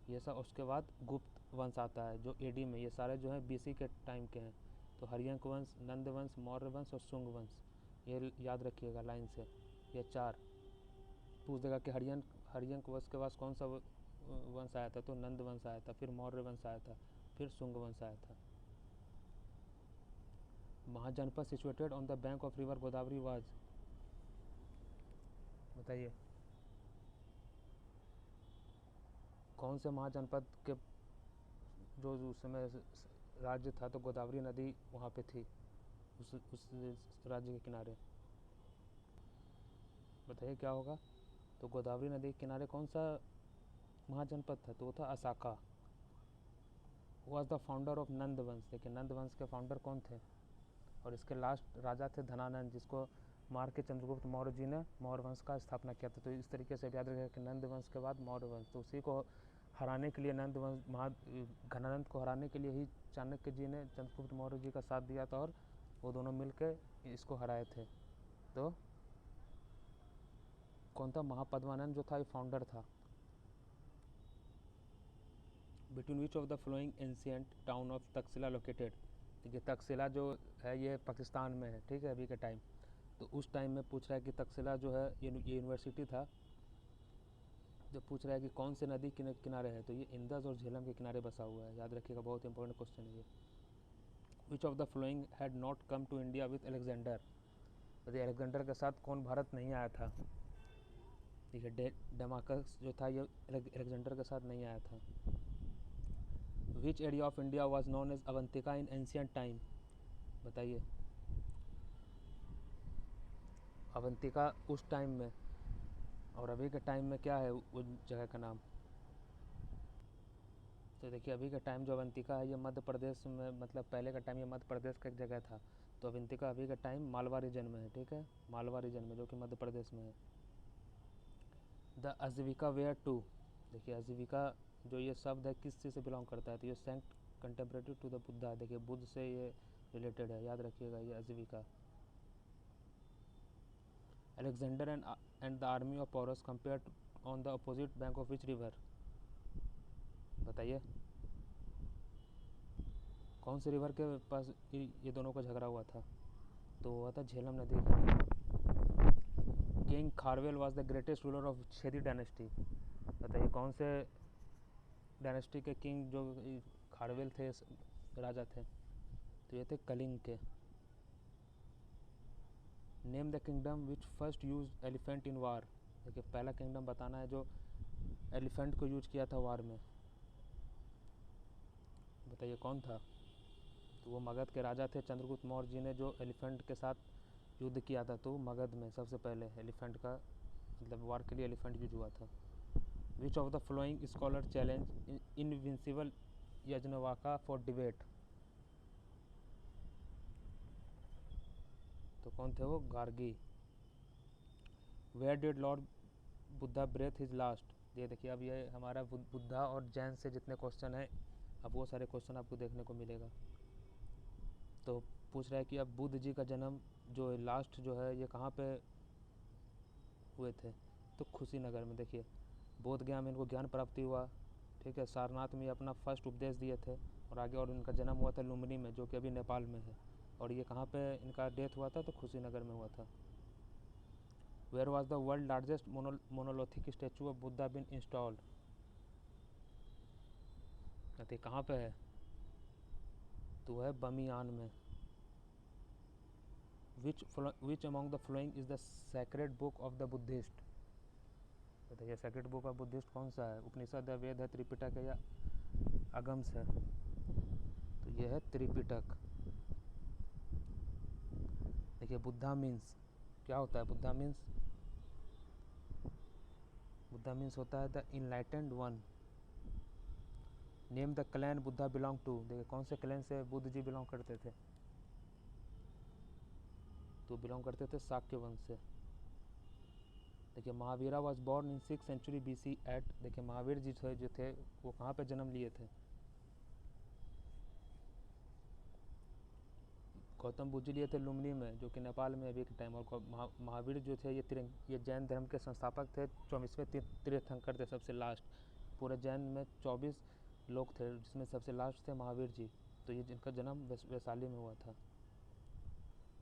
ये सब। उसके बाद गुप्त वंश आता है जो एडी में। ये सारे जो है बीसी के टाइम के हैं। तो हरिजंक वंश, नंद वंश, मौर्य वंश और शुंग वंश, ये याद रखिएगा लाइन से। ये 4 पूछ देगा कि हरिजंक वंश के पास कौन सा वंश आया था, तो नंद वंश आया था, फिर मौर्य वंश आया था, फिर शुंग वंश आया था। Mahajanapada situated on the bank of river Godavari was, बताइए कौन से महाजनपद के जो उस समय राज्य था, तो गोदावरी नदी वहाँ पे थी उस राज्य के किनारे। बताइए क्या होगा? तो गोदावरी नदी के किनारे कौन सा महाजनपद था? तो वो था Assaka. Was the founder of Nanda वंश। देखिए नंद वंश के फाउंडर कौन थे? और इसके लास्ट राजा थे धनानंद, जिसको मार के चंद्रगुप्त मौर्य जी ने मौर्य वंश का स्थापना किया था। तो इस तरीके से याद रखेगा कि नंद वंश के बाद मौर्य वंश। तो उसी को हराने के लिए नंद वंश घनानंद को हराने के लिए ही चाणक्य जी ने चंद्रगुप्त मौर्य जी का साथ दिया था और वो दोनों मिलकर इसको हराए थे। तो कौन था? महापद्मानंद जो था ये फाउंडर था। Between which of the flowing ancient town of Takshashila located. देखिए तक्षशिला जो है ये पाकिस्तान में है, ठीक है, अभी के टाइम। तो उस टाइम में पूछ रहा है कि तक्षशिला जो है ये यूनिवर्सिटी था, जो पूछ रहा है कि कौन से नदी किनारे है, तो ये इंदस और झेलम के किनारे बसा हुआ है। याद रखिएगा, बहुत इंपॉर्टेंट क्वेश्चन है ये। Which of the following had not come to India with Alexander. यदि अलेक्जेंडर के साथ कौन भारत नहीं आया था? देखिए डेमाकस जो था ये अलेक्जेंडर के साथ नहीं आया था। Which area of India was known as Avantika in ancient time. बताइए अवंतिका उस टाइम में और अभी के टाइम में क्या है उस जगह का नाम? तो देखिए अभी का टाइम जो अवंतिका है ये मध्य प्रदेश में, मतलब पहले का टाइम ये मध्य प्रदेश का एक जगह था। तो अवंतिका अभी का टाइम मालवा रीजन में है, ठीक है, मालवा रीजन में, जो कि मध्य प्रदेश में है। द आजीविका वेयर टू। देखिए आजीविका जो ये शब्द है किस चीज़ से बिलोंग करता है? तो ये saint contemporary to the Buddha. देखिए बुद्ध से ये रिलेटेड है, याद रखिएगा ये Ajivika. Alexander and the army of Porus compared on the opposite bank of which river. बताइए कौन से रिवर के पास ये दोनों का झगड़ा हुआ था? तो हुआ था झेलम नदी का। King Kharavela was the greatest ruler of Chhedi dynasty. बताइए कौन से डायनेस्टी के किंग जो खारवेल थे, राजा थे? तो ये थे कलिंग के। Name the kingdom which first use elephant in war. देखिए पहला किंगडम बताना है जो एलिफेंट को यूज किया था वार में। बताइए कौन था? तो वो मगध के राजा थे चंद्रगुप्त मौर्य जी ने जो एलिफेंट के साथ युद्ध किया था। तो मगध में सबसे पहले एलिफेंट का मतलब वार के लिए एलिफेंट यूज हुआ था। Which of the flowing scholar challenge invincible Yajnavalkya for debate. तो कौन थे वो? Gargi. Where did lord Buddha breath his last. ये देखिए अब ये हमारा बुद्धा और जैन से जितने क्वेश्चन हैं अब वो सारे क्वेश्चन आपको देखने को मिलेगा। तो पूछ रहा है कि अब बुद्ध जी का जन्म जो लास्ट जो है ये कहाँ पे हुए थे, तो कुशीनगर में। देखिए बोध गया में इनको ज्ञान प्राप्ति हुआ, ठीक है। सारनाथ में अपना फर्स्ट उपदेश दिए थे और आगे और इनका जन्म हुआ था लुम्बिनी में जो कि अभी नेपाल में है। और ये कहाँ पे इनका डेथ हुआ था, तो कुशीनगर में हुआ था। Where was the world largest monolithic statue of Buddha been installed, तो कहाँ पे है, तो है बमियान में। Which among the flowing is the sacred book of the Buddhist, बताइए सेक्रेड बुक ऑफ बुद्धिस्ट कौन सा है, उपनिषद है, वेद है, त्रिपिटक है या अगम्स है, तो यह है त्रिपिटक। देखिए बुद्धा मीन्स क्या होता है, बुद्धा मीन्स होता है the enlightened one. Name the clan Buddha belong to, देखिए कौन से क्लैन से बुद्ध जी बिलोंग करते थे, तो बिलोंग करते थे शाक्य वंश से। देखिए Mahavira was born in 6th century BC at, देखिए महावीर जी जो थे वो कहाँ पे जन्म लिए थे, गौतम बुद्ध जी लिए थे लुम्बिनी में जो कि नेपाल में अभी के टाइम। और महावीर जो थे ये जैन धर्म के संस्थापक थे, 24वें तीर्थंकर थे सबसे लास्ट। पूरे जैन में 24 लोग थे जिसमें सबसे लास्ट थे महावीर जी, तो ये जिनका जन्म वैशाली में हुआ था।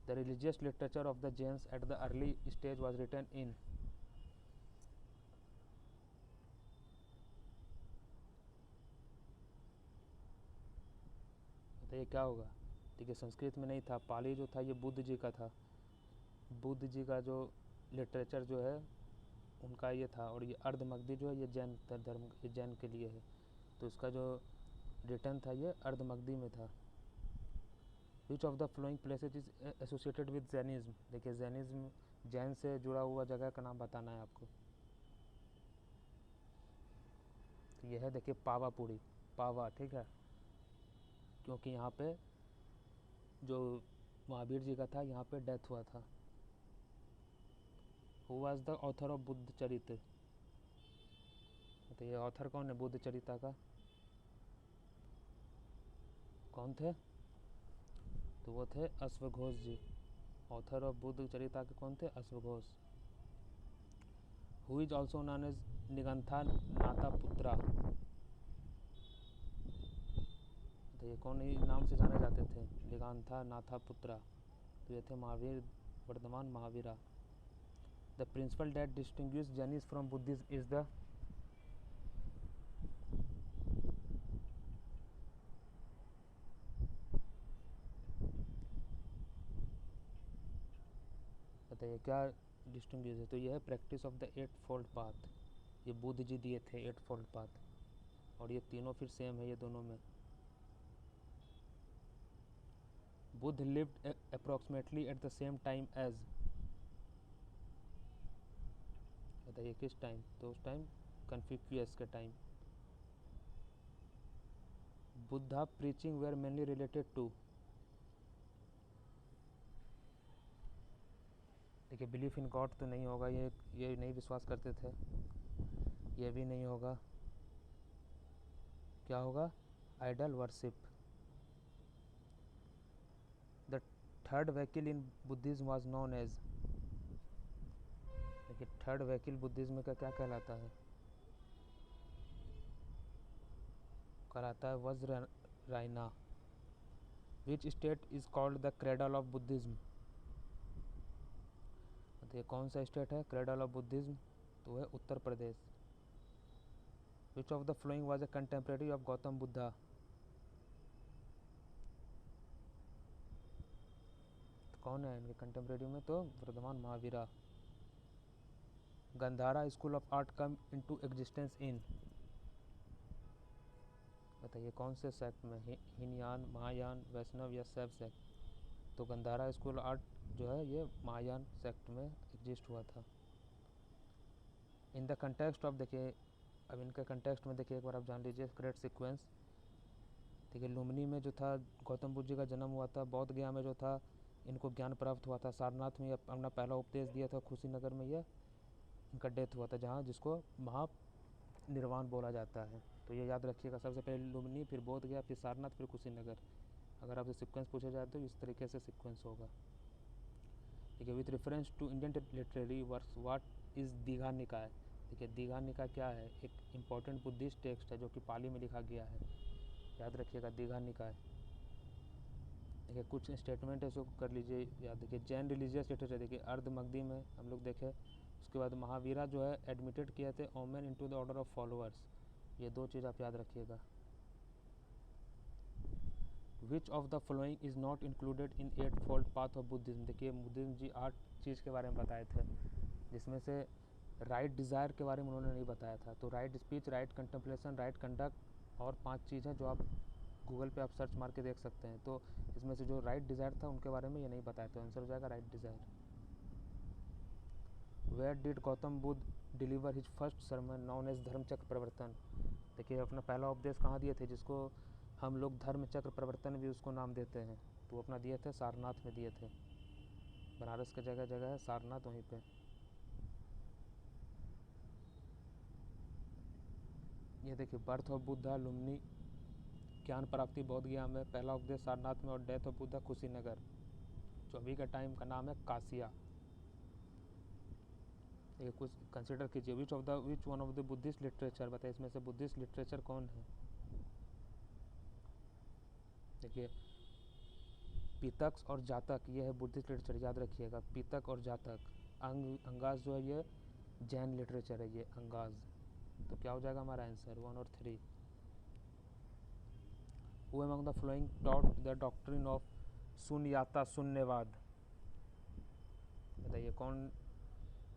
The religious literature of the Jains at the early stage was written in, तो ये क्या होगा, ठीक है संस्कृत में नहीं था, पाली जो था ये बुद्ध जी का था। बुद्ध जी का जो लिटरेचर जो है उनका ये था, और ये अर्धमगधी जो है ये जैन धर्म, ये जैन के लिए है, तो इसका जो रिटर्न था ये अर्धमगधी में था। Which of the flowing places is associated with Jainism, देखिए जैनिज्म जैन से जुड़ा हुआ जगह का नाम बताना है आपको। तो यह है देखिए पावापुरी, पावा, ठीक है, क्योंकि यहाँ पे जो महावीर जी का था यहाँ पे डेथ हुआ था। Who was the author of Buddha चरित्र, तो ये ऑथर कौन है बुद्ध चरित्र का, कौन थे, तो वो थे अश्वघोष जी। ऑथर ऑफ बुद्ध चरित्र के कौन थे, अश्वघोष। Who is also known as Nigantha Natha Putra, तो ये कौन ही नाम से जाने जाते थे, निगंथा नाथा पुत्रा, तो ये थे Mahavir, Vardhaman Mahavira. The principle that distinguish Jainism from Buddhism is the, बताइए क्या डिस्टिंग्विश है, तो यह है practice of the 8 fold path, ये बुद्ध जी दिए थे 8 फोल्ड पाथ, और ये तीनों फिर सेम है ये दोनों में। Buddha lived approximately at the same time as, बताइए किस टाइम, तो उस टाइम कन्फ्यूशियस के time. Buddha preaching were mainly related to, देखिए बिलीफ इन गॉड तो नहीं होगा, ये नहीं विश्वास करते थे, ये भी नहीं होगा, क्या होगा, idol worship. The third vehicle in Buddhism was known as, देखिए थर्ड व्हीकल बुद्धिज्म का क्या कहलाता है, कहलाता है Vajrayana. Which state is called the cradle of Buddhism, तो ये कौन सा स्टेट है क्रेडल ऑफ बुद्धिज्म, तो है Uttar Pradesh. Which of the flowing was a contemporary of Gautam Buddha, तो कौन है इनके कंटेम्प्रेरी में, तो Vardhaman Mahavira. Gandhara school of art come into existence in, बताइए कौन से सेक्ट में, हीनयान, महायान, वैष्णव या शैव सेक्ट, तो गंधारा स्कूल आर्ट जो है ये महायान सेक्ट में एग्जिस्ट हुआ था। इन द कंटेक्स्ट ऑफ, देखिए अब इनके कंटेक्स्ट में देखिए एक बार आप जान लीजिए ग्रेट सीक्वेंस। देखिए लुम्बिनी में जो था गौतम बुद्ध जी का जन्म हुआ था, बौद्ध गया में जो था इनको ज्ञान प्राप्त हुआ था, सारनाथ में अपना पहला उपदेश दिया था, कुशीनगर में यह इनका डेथ हुआ था, जहाँ जिसको निर्वाण बोला जाता है। तो ये याद रखिएगा, सबसे पहले लुम्बिनी, फिर बोध गया, फिर सारनाथ, फिर कुशीनगर। अगर आपसे सीक्वेंस पूछा जाए तो इस तरीके से सीक्वेंस होगा। ठीक है, with reference to Indian literary works what is Digha Nikaya. देखिए दीघा निकाय क्या है, एक इम्पॉर्टेंट बुद्धिस्ट टेक्स्ट है जो कि पाली में लिखा गया है, याद रखिएगा दीघा निकाय। देखिए कुछ स्टेटमेंट है, उसको कर लीजिए याद। देखिए जैन रिलीजियस लिटरेचर, देखिए अर्ध मगधी में हम लोग देखें। उसके बाद महावीरा जो है एडमिटेड किए थे women into the order of followers. ये दो चीज़ आप याद रखिएगा। Which of the following is not included in 8 fold path of Buddhism. देखिए बुद्धिज्म जी 8 चीज़ के बारे में बताए थे, जिसमें से राइट डिज़ायर के बारे में उन्होंने नहीं बताया था। तो right speech, right contemplation, right conduct और 5 चीज़ है जो आप गूगल पे आप सर्च मार के देख सकते हैं। तो इसमें से जो राइट डिज़ायर था उनके बारे में ये नहीं बताया, तो आंसर हो जाएगा right desire. Where did Gautam Buddha deliver his first sermon known as Dharmachakra Pravartana. देखिए अपना पहला उपदेश कहाँ दिए थे, जिसको हम लोग धर्म चक्र प्रवर्तन भी उसको नाम देते हैं, तो वो अपना दिए थे सारनाथ में दिए थे। बनारस के जगह जगह है सारनाथ, वहीं पे। ये देखिए बर्थ ऑफ बुद्धा लुम्बिनी, ज्ञान प्राप्ति बोध गया में, पहला उपदेश सारनाथ में और डेथ ऑफ बुद्धा कुशीनगर, जो अभी का टाइम का नाम है कासिया। ये कुछ कंसिडर कीजिए, विच one of the Buddhist literature, बताइए इसमें से बुद्धिस्ट लिटरेचर कौन है। देखिए पितक और जातक, ये है बुद्धिस्ट लिटरेचर, याद रखिएगा पितक और जातक। अंगाज जो है ये जैन लिटरेचर है, ये अंगाज। तो क्या हो जाएगा हमारा आंसर 1 और 3। Who among the flowing taught the doctrine of शून्यता शून्यवाद। बताइए कौन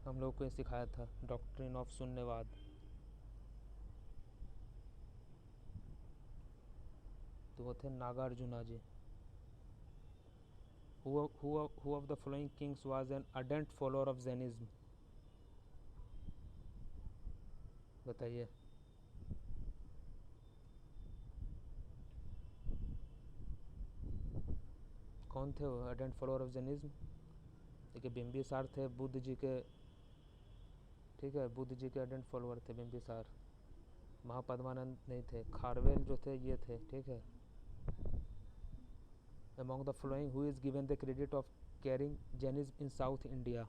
हम लोग को सिखाया था डॉक्ट्रिन ऑफ शून्यवाद। तो वो थे नागार्जुना जी। Who of the following kings was an ardent follower of Jainism। बताइए कौन थे वो अर्डेंट फॉलोअर ऑफ जैनिज्म। देखिए बिम्बिसार थे बुद्ध जी के, ठीक है, बुद्ध जी के अर्डेंट फॉलोअर थे बिम्बिसार। महापद्मानंद नहीं थे, खारवेल जो थे ये थे, ठीक है। Among the following who is given the credit of carrying Jainism in South India.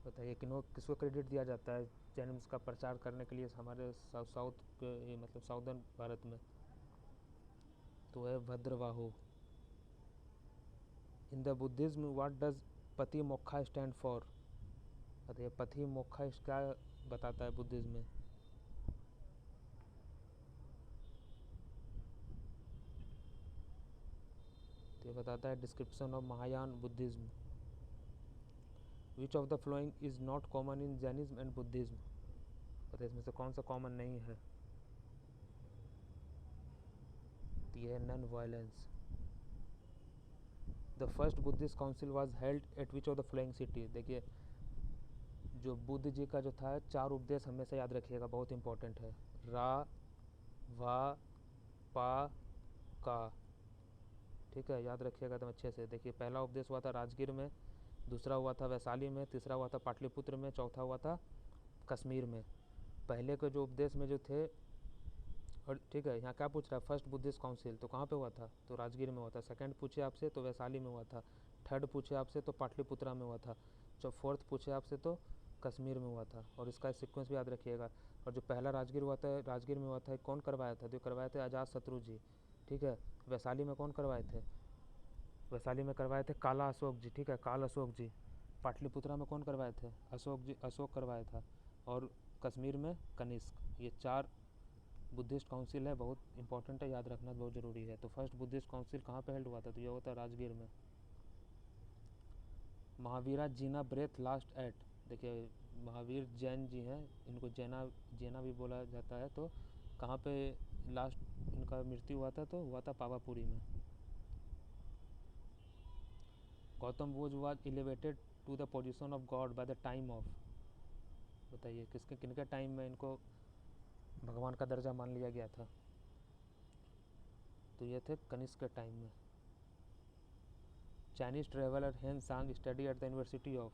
बताइए किसको क्रेडिट दिया जाता है जैनिज्म का प्रचार करने के लिए हमारे साउथ के, मतलब साउदर्न भारत में। तो है Bhadrabahu. In the Buddhism what does Patimokkha stand for. बताइए पति मोक्षा क्या बताता है बुद्धिज्म में। तो ये बताता है description of Mahayana Buddhism. Which of the flowing is not common in Jainism and Buddhism. बताइए इसमें से कौन सा कॉमन नहीं है। तो ये है non violence. The first Buddhist council was held eight which of the flowing city. देखिए जो बुद्ध जी का जो था 4 उपदेश हमेशा याद रखिएगा, बहुत इंपॉर्टेंट है। रा, वा, पा, का, ठीक है, याद रखिएगा एकदम अच्छे से। देखिए पहला उपदेश हुआ था राजगीर में, दूसरा हुआ था वैशाली में, तीसरा हुआ था पाटलिपुत्र में, चौथा हुआ था कश्मीर में। पहले के जो उपदेश में जो थे, और ठीक है यहाँ क्या पूछ रहा है फर्स्ट बुद्धिस्ट काउंसिल, तो कहाँ पे हुआ था, तो राजगीर में हुआ था। सेकंड पूछे आपसे तो वैशाली में हुआ था। थर्ड पूछे आपसे तो पाटलिपुत्रा में हुआ था। जब फोर्थ पूछे आपसे तो कश्मीर में हुआ था। और इसका सीक्वेंस भी याद रखिएगा। और जो पहला राजगीर हुआ था, राजगीर में हुआ था, कौन करवाया था, जो करवाए थे अजात शत्रु जी, ठीक है। वैशाली में कौन करवाए थे, वैशाली में करवाए थे काला अशोक जी, ठीक है, काल अशोक जी। पाटलिपुत्रा में कौन करवाए थे, अशोक जी, अशोक करवाया था। और कश्मीर में कनिष्क। ये 4 बुद्धिस्ट काउंसिल है, बहुत इंपॉर्टेंट है, याद रखना बहुत ज़रूरी है। तो फर्स्ट बुद्धिस्ट काउंसिल कहाँ पे हेल्ड हुआ था, तो ये हुआ था राजगीर में। महावीरा जीना ब्रेथ लास्ट एट। देखिए महावीर जैन जी हैं, इनको जैना भी बोला जाता है। तो कहाँ पे लास्ट इनका मृत्यु हुआ था, तो हुआ था पावापुरी में। Gautam Buddha was elevated to the position of god by the time of. बताइए किनके टाइम में इनको भगवान का दर्जा मान लिया गया था, तो ये थे कनिष्क के टाइम में। चाइनीज ट्रेवलर हेन सांग study at the university of.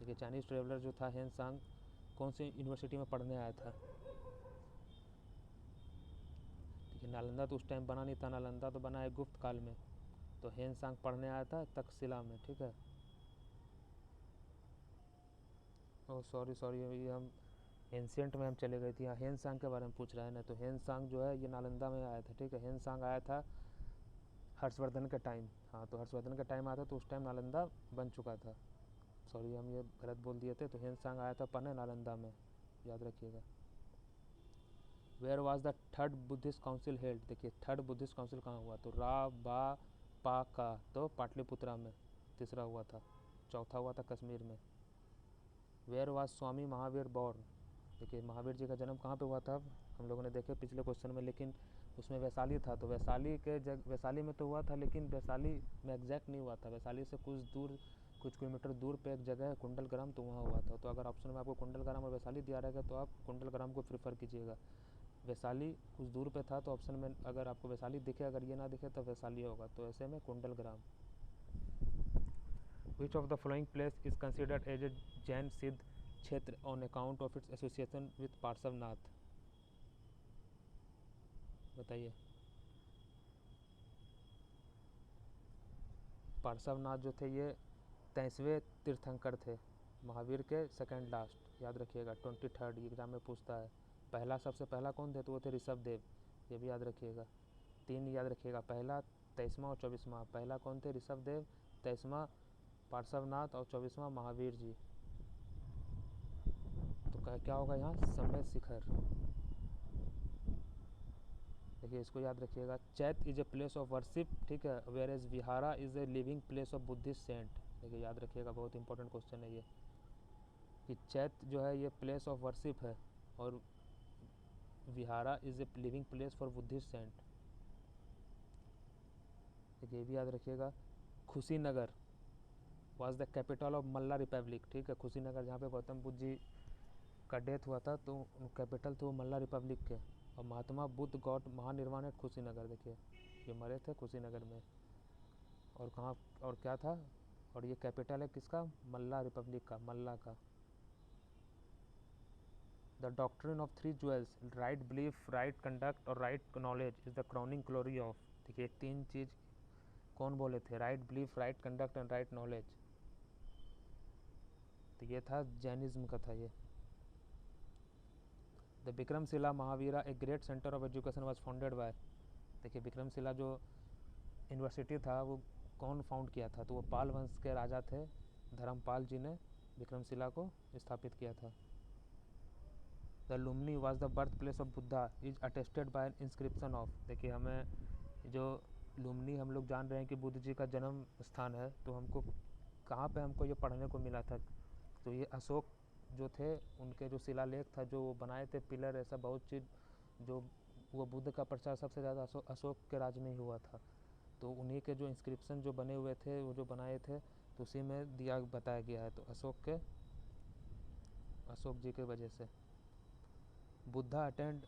देखिए चाइनीज़ ट्रेवलर जो था हेन सांग कौन सी यूनिवर्सिटी में पढ़ने आया था? देखिए नालंदा तो उस टाइम बना नहीं था, नालंदा तो बना है गुप्त काल में, तो हेन सांग पढ़ने आया था तक्षशिला में, ठीक है। ओह सॉरी ये हम एंशियंट में हम चले गए थे, यहाँ हेन सांग के बारे में पूछ रहा है ना, तो हेन सांग जो है ये नालंदा में आया था, ठीक है। हेन सांग आया था हर्षवर्धन के टाइम, हाँ तो हर्षवर्धन का टाइम आया था तो उस टाइम नालंदा बन चुका था। सॉरी हम ये गलत बोल दिए थे, तो हेन सांग आया था पढ़ने नालंदा में, याद रखिएगा। Where was the third Buddhist council held? देखिए थर्ड बुद्धिस्ट काउंसिल कहाँ हुआ, तो रा बा पा का तो पाटलिपुत्रा में तीसरा हुआ था, चौथा हुआ था कश्मीर में। Where was Swami Mahavir born? देखिए महावीर जी का जन्म कहाँ पे हुआ था, हम लोगों ने देखे पिछले क्वेश्चन में, लेकिन उसमें वैशाली था, तो वैशाली के वैशाली में तो हुआ था, लेकिन वैशाली में एग्जैक्ट नहीं हुआ था, वैशाली से कुछ किलोमीटर दूर पे एक जगह है कुंडलग्राम, तो वहाँ हुआ था। तो अगर ऑप्शन में आपको कुंडलग्राम और वैशाली दिया रहेगा तो आप कुंडलग्राम को प्रीफर कीजिएगा। वैशाली कुछ दूर पे था, तो ऑप्शन में अगर आपको वैशाली दिखे, अगर ये ना दिखे तो वैशाली होगा, तो ऐसे में Kundalgram. Which of the following place is considered as a Jain Siddha Kshetra on account of its association with Parshvanath? बताइए। पार्श्वनाथ जो थे ये 23वें तीर्थंकर थे, महावीर के सेकंड लास्ट, याद रखिएगा। 23rd एग्जाम में पूछता है। पहला सबसे पहला कौन थे, तो वो थे ऋषभ देव, ये भी याद रखिएगा। 3 याद रखिएगा, पहला 23वां और 24वां। पहला कौन थे, ऋषभ देव, 23वां पार्श्वनाथ और 24वां महावीर जी। तो क्या होगा यहाँ, समय शिखर। देखिए इसको याद रखिएगा, Chaitya is a place of worship, ठीक है, whereas Vihara is a living place of Buddhist saint. देखिए याद रखिएगा, बहुत इंपॉर्टेंट क्वेश्चन है ये, कि चैत जो है ये प्लेस ऑफ वर्शिप है और Vihara is a living place for Buddhist saint. देखिए ये भी याद रखिएगा, Kushinagar was the capital of Malla republic, ठीक है। खुशीनगर जहाँ पे गौतम बुद्ध जी का डेथ हुआ था, तो कैपिटल थे वो मल्ला रिपब्लिक के। और महात्मा बुद्ध गॉड महानिर्वाण है कुशीनगर, देखिए ये मरे थे कुशीनगर में। और कहाँ और क्या था, और ये कैपिटल है किसका, मल्ला रिपब्लिक का, मल्ला का। The doctrine of 3 jewels, right belief, right conduct और right knowledge is the crowning glory of. देखिए 3 चीज़ कौन बोले थे, right belief, right conduct and right knowledge. तो ये था जैनिज्म का था ये। The Vikramshila Mahavihara a great centre of education was founded by. देखिए विक्रमशिला जो यूनिवर्सिटी था वो कौन फाउंड किया था, तो वो पाल वंश के राजा थे, धर्मपाल जी ने विक्रमशिला को स्थापित किया था। The Lumbini was the birth place of Buddha is attested by an inscription of. देखिए हमें जो लुम्नी हम लोग जान रहे हैं कि बुद्ध जी का जन्म स्थान है, तो हमको कहाँ पे हमको ये पढ़ने को मिला था, तो ये अशोक जो थे उनके जो शिलालेख था जो वो बनाए थे, पिलर, ऐसा बहुत चीज़ जो वो बुद्ध का प्रचार सबसे ज़्यादा अशोक के राज में ही हुआ था। तो उन्हीं के जो इंस्क्रिप्शन जो बने हुए थे, वो जो बनाए थे, तो उसी में दिया बताया गया है, तो अशोक जी के वजह से। Buddha attend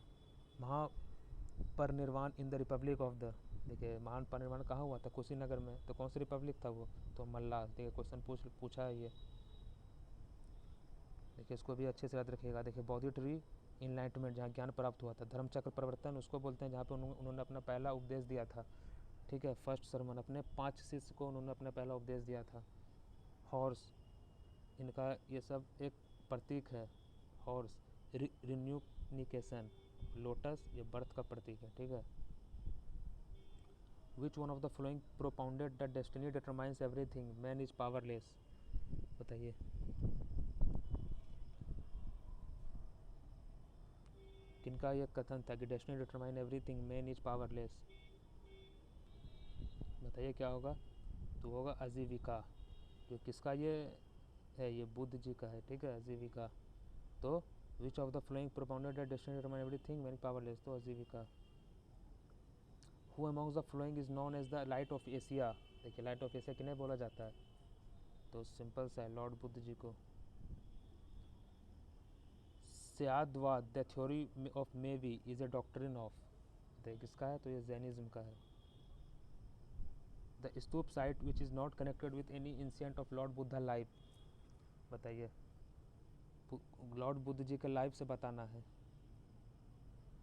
Mahaparinirvan in the Republic of the. देखिए महान परिनिर्वाण कहाँ हुआ था, कुशीनगर में, तो कौन सी रिपब्लिक था वो, तो मल्ला। देखिए क्वेश्चन पूछा है ये, देखिए इसको भी अच्छे से याद रखिएगा। देखिए बौद्धि ट्री इनलाइटमेंट, जहाँ ज्ञान प्राप्त हुआ था। धर्मचक्र प्रवर्तन उसको बोलते हैं जहाँ पे उन्होंने अपना पहला उपदेश दिया था, ठीक है, फर्स्ट सरमन, अपने 5 शिष्य को उन्होंने अपना पहला उपदेश दिया था। हॉर्स, इनका ये सब एक प्रतीक है, हॉर्स। रिन्यूनिकेशन, लोटस ये बर्थ का प्रतीक है, ठीक है। विच one of the following propounded the destiny determines everything, man is powerless? बताइए। किनका ये कथन था कि destiny determine everything, man is powerless? बताइए क्या होगा, तो होगा आजीविका। जो किसका ये है, ये बुद्ध जी का है, ठीक है, आजीविका। तो which of the following propounded that destiny determine everything, man powerless, तो Ajivika. Who amongst the flowing is known as the light of Asia? देखिए लाइट ऑफ एशिया किन्हें बोला जाता है, तो सिंपल सा है, लॉर्ड बुद्ध जी को। Syadvada, the theory of may be is a doctrine of, देखिए किसका है, तो ये जैनिज्म का है। The stupa site which is not connected with any incident of lord Buddha life? बताइए, लॉर्ड बुद्ध जी के लाइफ से बताना है।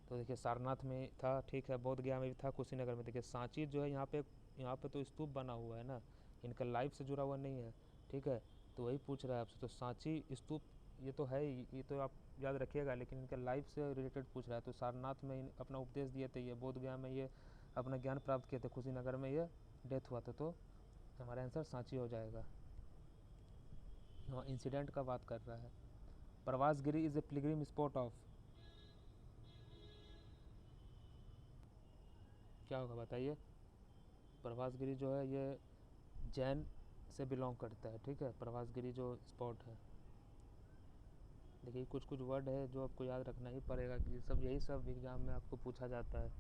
तो देखिए सारनाथ में था, ठीक है, बोध गया में भी था, कुशीनगर में। देखिए सांची जो है यहाँ पे तो स्तूप बना हुआ है ना, इनका लाइफ से जुड़ा हुआ नहीं है, ठीक है। तो वही पूछ रहा है आपसे, तो सांची स्तूप ये तो है ही, ये तो आप याद रखिएगा, लेकिन इनके लाइफ से रिलेटेड पूछ रहा है। तो सारनाथ में अपना उपदेश दिए थे ये, बोध गया में ये अपना ज्ञान प्राप्त किए थे, कुशीनगर में ये डेथ हुआ था। तो हमारा आंसर सांची हो जाएगा। हाँ, इंसिडेंट का बात कर रहा है। Pravasgiri is a pilgrim spot of, क्या होगा बताइए। प्रवासगिरी जो है ये जैन से बिलोंग करता है, ठीक है, प्रवासगिरी जो स्पॉट है। देखिए कुछ कुछ वर्ड है जो आपको याद रखना ही पड़ेगा, कि सब यही सब एग्ज़ाम में आपको पूछा जाता है।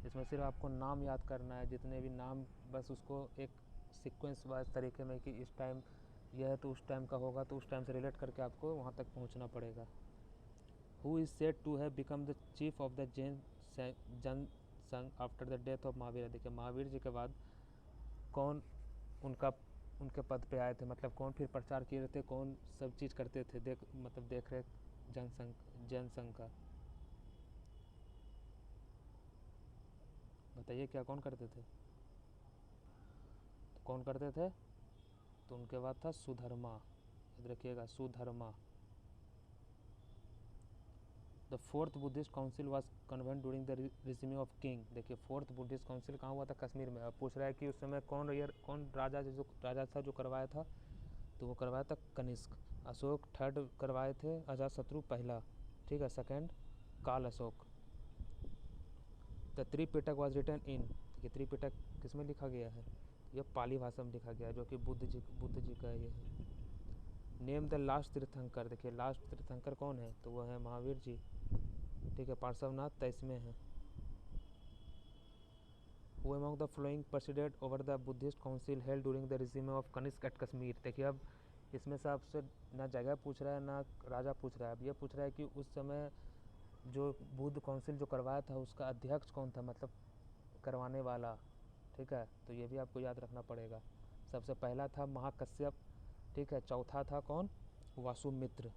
इसमें सिर्फ आपको नाम याद करना है, जितने भी नाम, बस उसको एक सीक्वेंस वाइज तरीके में, कि इस टाइम यह है तो उस टाइम का होगा, तो उस टाइम से रिलेट करके आपको वहाँ तक पहुँचना पड़ेगा। Who is said to have become the chief of the Jain Sangh after the death of Mahavir. देखिए महावीर जी के बाद कौन उनके पद पे आए थे, मतलब कौन फिर प्रचार किए थे, कौन सब चीज़ करते थे, देख रेख जैन संघ का। बताइए क्या कौन करते थे, तो कौन करते थे, तो उनके बाद था सुधर्मा, याद रखिएगा Sudharma. The fourth Buddhist council was convent during the regime of king. देखिए फोर्थ बुद्धिस्ट काउंसिल कहाँ हुआ था, कश्मीर में। अब पूछ रहा है कि उस समय कौन राजा था जो करवाया था, तो वो करवाया था कनिष्क। अशोक थर्ड करवाए थे, अजातशत्रु पहला, ठीक है, सेकंड काल Ashoka. The Tripitaka was written in, देखिए त्रिपिटक किस में लिखा गया है, यह पाली भाषा में लिखा गया है, जो कि बुद्ध जी का ये है। नेम द लास्ट तीर्थंकर, देखिए लास्ट तीर्थंकर कौन है, तो वह है महावीर जी, ठीक है, पार्श्वनाथ 23 में है। Who among the following presided over the Buddhist council held during the regime of Kanishk at Kashmir। देखिए अब इसमें से आपसे ना जगह पूछ रहा है ना राजा पूछ रहा है, अब ये पूछ रहा है कि उस समय जो बुद्ध काउंसिल जो करवाया था उसका अध्यक्ष कौन था, मतलब करवाने वाला, ठीक है। तो ये भी आपको याद रखना पड़ेगा। सबसे पहला था महाकश्यप, ठीक है, चौथा था कौन, वासुमित्र,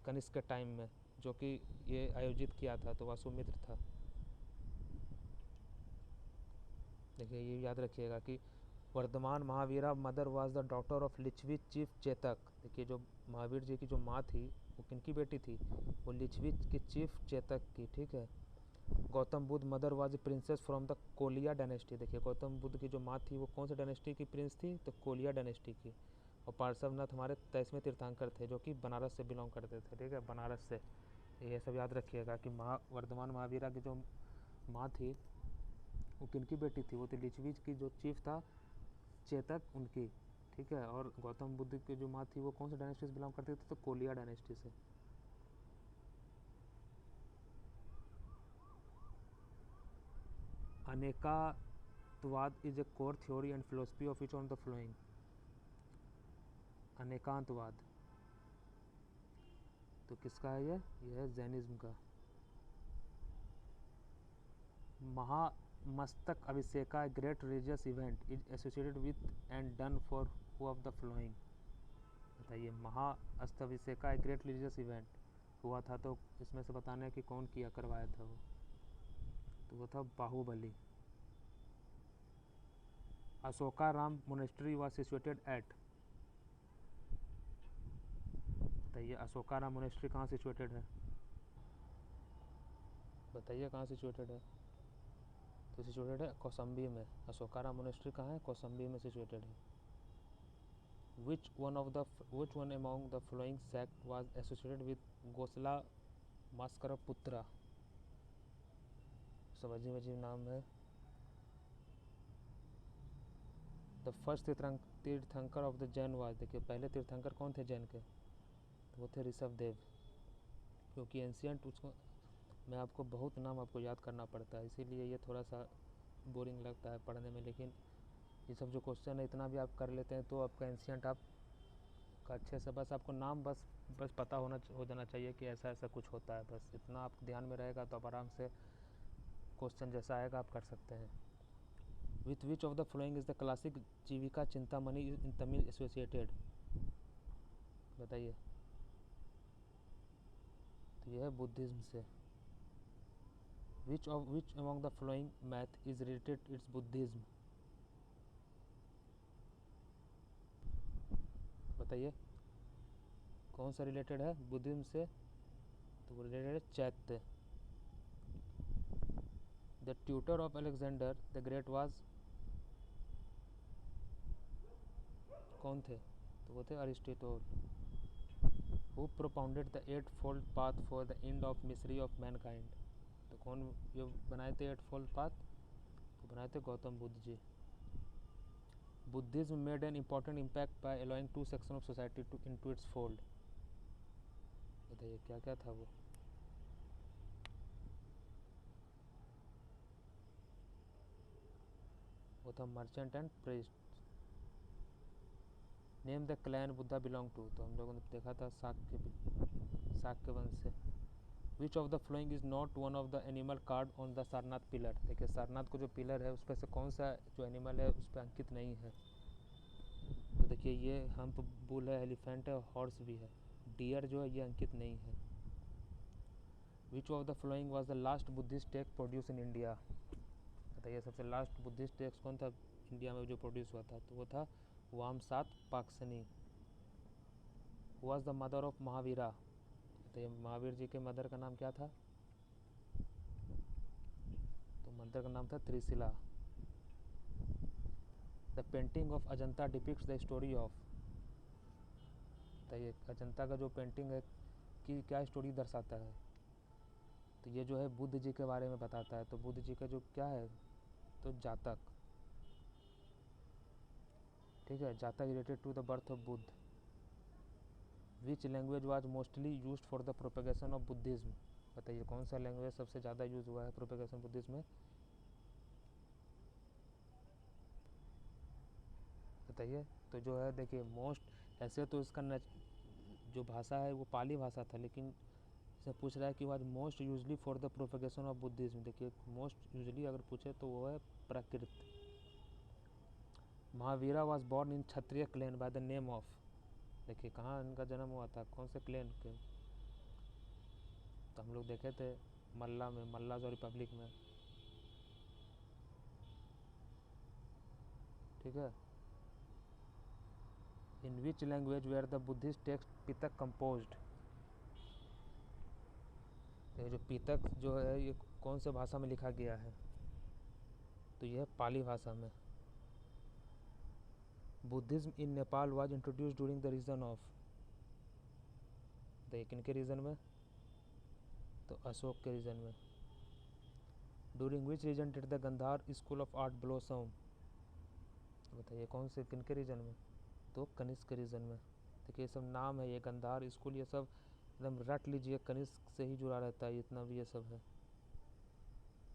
कनिष्क के टाइम में जो कि ये आयोजित किया था, तो वासुमित्र था। देखिए ये याद रखिएगा कि Vardhaman Mahavira mother was the daughter of Lichchhavi chief Chetak. देखिए जो महावीर जी की जो माँ थी वो किनकी बेटी थी, वो लिच्छवी की चीफ चेतक की, ठीक है। Gautam Buddha mother was princess from the Koliya dynasty. देखिए गौतम बुद्ध की जो माँ थी वो कौन सी डायनेस्टी की प्रिंस थी, तो कोलिया डायनेस्टी की। और पार्श्वनाथ हमारे 23वें तीर्थंकर थे, जो कि बनारस से बिलोंग करते थे, ठीक है, बनारस से। ये सब याद रखिएगा कि वर्धमान महावीरा की जो माँ थी वो किनकी बेटी थी, वो तो लिच्छवी की जो चीफ था चेतक उनकी, ठीक है। और गौतम बुद्ध की जो माँ थी वो कौन सी डायनेस्टी से बिलोंग करती थी, तो कोलिया डायनेस्टी से। Anekantavada is a core theory and philosophy of which on the flowing. Anekantavada तो किसका है, ये है जैनिज्म का। Mahamastak Abhisheka great religious event is associated with and done for who of the flowing. बताइए महाअस्तभिषेका एक ग्रेट रिलीजियस इवेंट हुआ था, तो इसमें से बताना है कि कौन किया करवाया था वो, तो वो था Bahubali. Ashokarama monastery was situated at, बताइए अशोका राम मोनेस्ट्री कहाँ सिचुएटेड है, बताइए कहाँ सिचुएटेड है, तो सिचुएटेड है कौसम्बी में। अशोका राम मोनेस्ट्री कहाँ है, कौसम्बी में सिचुएटेड है। which one among the following sect was associated with गोसला मास्करपुत्रा। सब अजीब अजीब नाम है। द फर्स्ट तीर्थंकर ऑफ द जैन वाज, देखिए पहले तीर्थंकर कौन थे जैन के, तो वो थे ऋषभ देव। क्योंकि एंशियंट उसको मैं आपको बहुत नाम आपको याद करना पड़ता है, इसीलिए ये थोड़ा सा बोरिंग लगता है पढ़ने में, लेकिन ये सब जो क्वेश्चन है इतना भी आप कर लेते हैं तो आपका एंशियंट आप का अच्छे से, बस आपको नाम बस पता हो जाना चाहिए कि ऐसा ऐसा कुछ होता है, बस इतना आप ध्यान में रहेगा तो आप आराम से क्वेश्चन जैसा आएगा आप कर सकते हैं। With which of the following is the classic Jeevika Chintamani in Tamil associated. बताइए। तो यह है बुद्धिज्म से। विच among the flowing math is related it's Buddhism? बताइए कौन सा रिलेटेड है बुद्धिज्म से? तो वो रिलेटेड है chaitya. The tutor of Alexander the great was, कौन थे? तो वो थे Aristotle. Who propounded the eight fold path for the end of misery of mankind? तो कौन ये बनाए थे एट फोल्ड पाथ? तो बनाए थे Gautam Buddha ji. Buddhism made an important impact by allowing to section of society to into its fold. बताइए क्या क्या था वो? वो था merchant and priest. Name the clan Buddha belong to? तो हम लोगों ने देखा था शाक्य वंश से। Which of the flowing is not one of the animal carved on the Sarnath pillar? देखिए सारनाथ को जो पिलर है उस पर से कौन सा जो एनिमल है उस पर अंकित नहीं है? तो देखिए ये हम्प बुल है, एलिफेंट है, हॉर्स भी है। डियर जो है ये अंकित नहीं है। Which of the flowing was the last Buddhist text produce in India? बताइए सबसे लास्ट बुद्धिस्ट टेक्स्ट कौन था इंडिया में जो प्रोड्यूस हुआ था? तो वो था Vamsatthappakasini. Was the mother of Mahavira? बताइए महावीर जी के मदर का नाम क्या था? तो मदर का नाम था Trishala. The painting of Ajanta depicts the story of? बताइए अजंता का जो पेंटिंग है कि क्या स्टोरी दर्शाता है? तो ये जो है बुद्ध जी के बारे में बताता है। तो बुद्ध जी का जो क्या है? तो जातक। ठीक है, Jataka related to the birth of Buddha. Which language was mostly used for the propagation of Buddhism? बताइए कौन सा लैंग्वेज सबसे ज़्यादा यूज हुआ है प्रोपेगेशन बुद्धिज्म में? बताइए। तो जो है देखिए मोस्ट, ऐसे तो इसका जो भाषा है वो पाली भाषा था, लेकिन इसे पूछ रहा है कि was most usually for the propagation of Buddhism. देखिए मोस्ट यूजली अगर पूछे तो वो है Prakrit. Mahavira was born in Kshatriya clan by the name of? देखिए कहाँ इनका जन्म हुआ था, कौन से क्लैन के? तो हम लोग देखे थे मल्ला में, मल्लाज और रिपब्लिक में। ठीक है। In which language were the Buddhist text Pitaka composed? ये जो पितक जो है ये कौन से भाषा में लिखा गया है? तो यह पाली भाषा में। Buddhism in Nepal was introduce during the reason of? देखिए किन के रीजन में? तो अशोक के रीजन में। During which reign did the Gandhara school of art blossom? बताइए कौन से किन के रीजन में? तो कनिष्क के रीजन में। देखिए ये सब नाम है, ये गंधार स्कूल ये सब एकदम रट लीजिए, कनिष्क से ही जुड़ा रहता है, इतना भी ये सब है।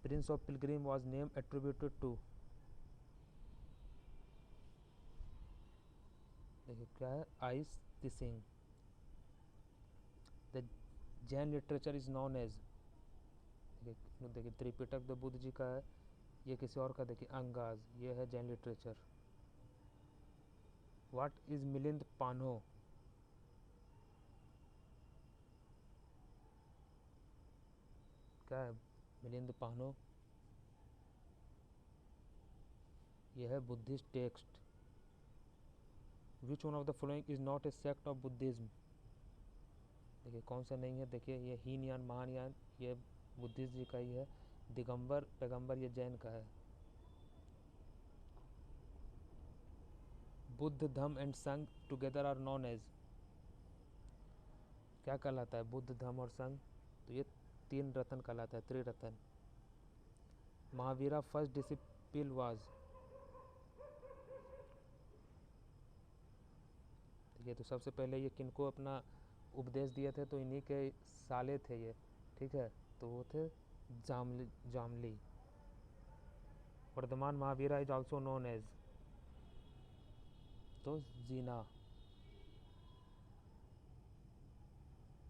Prince of pilgrim was name attributed to? देखिए क्या है? आइस सिंह। The Jain literature is known as? देखिए त्रिपिटक द बुद्ध जी का है, ये किसी और का देखिए अंगाज, ये है Jain literature. What is Milinda Panho? क्या है मिलिंद पान्हो? यह है Buddhist text. Which one of the following is not a sect of Buddhism? देखिए कौन सा नहीं है? देखिए ये हीनयान महानयान ये बुद्धिस्ट जी का ही है। दिगंबर पैगंबर ये जैन का है। बुद्ध धम्म एंड संघ टुगेदर आर नॉन एज? क्या कहलाता है बुद्ध धम्म और संघ? तो ये तीन रत्न कहलाता है, Triratna. Mahavira first disciple was? देखिए तो सबसे पहले ये किनको अपना उपदेश दिए थे? तो इन्हीं के साले थे ये। ठीक है, तो वो थे Jamali. Vardhaman Mahavira is also known as? तो Jina.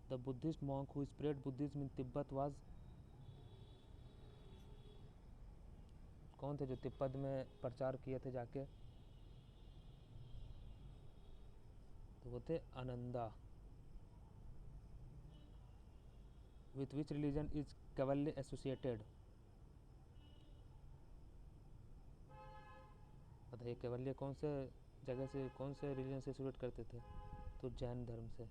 The Buddhist monk who spread Buddhism in Tibet was? कौन थे जो तिब्बत में प्रचार किए थे जाके? तो वो थे Ananda. With which religion is Kaivalya associated? बताइए कैवल्य कौन से जगह से, कौन से रिलीजन से एसोसिएट करते थे? तो जैन धर्म से।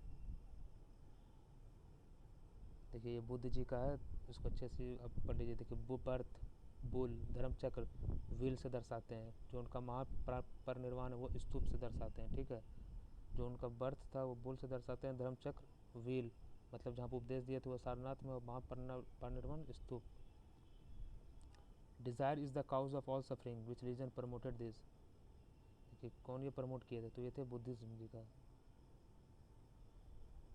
देखिए ये बुद्ध जी का है, इसको अच्छे से अब पढ़ लीजिए। देखिए बर्थ बुल, धर्म चक्र व्हील से दर्शाते हैं। जो उनका महापरिनिर्वाण है वो स्तूप से दर्शाते हैं, ठीक है। जो उनका बर्थ था वो बुल से दर्शाते हैं, धर्म चक्र व्हील मतलब जहाँ पर उपदेश दिए थे वो सारनाथ में, और Mahaparinirvana stupa. Desire is the cause of all suffering, which religion promoted this? देखिए कौन ये प्रमोट किए थे? तो ये थे बुद्धिज्म जी का।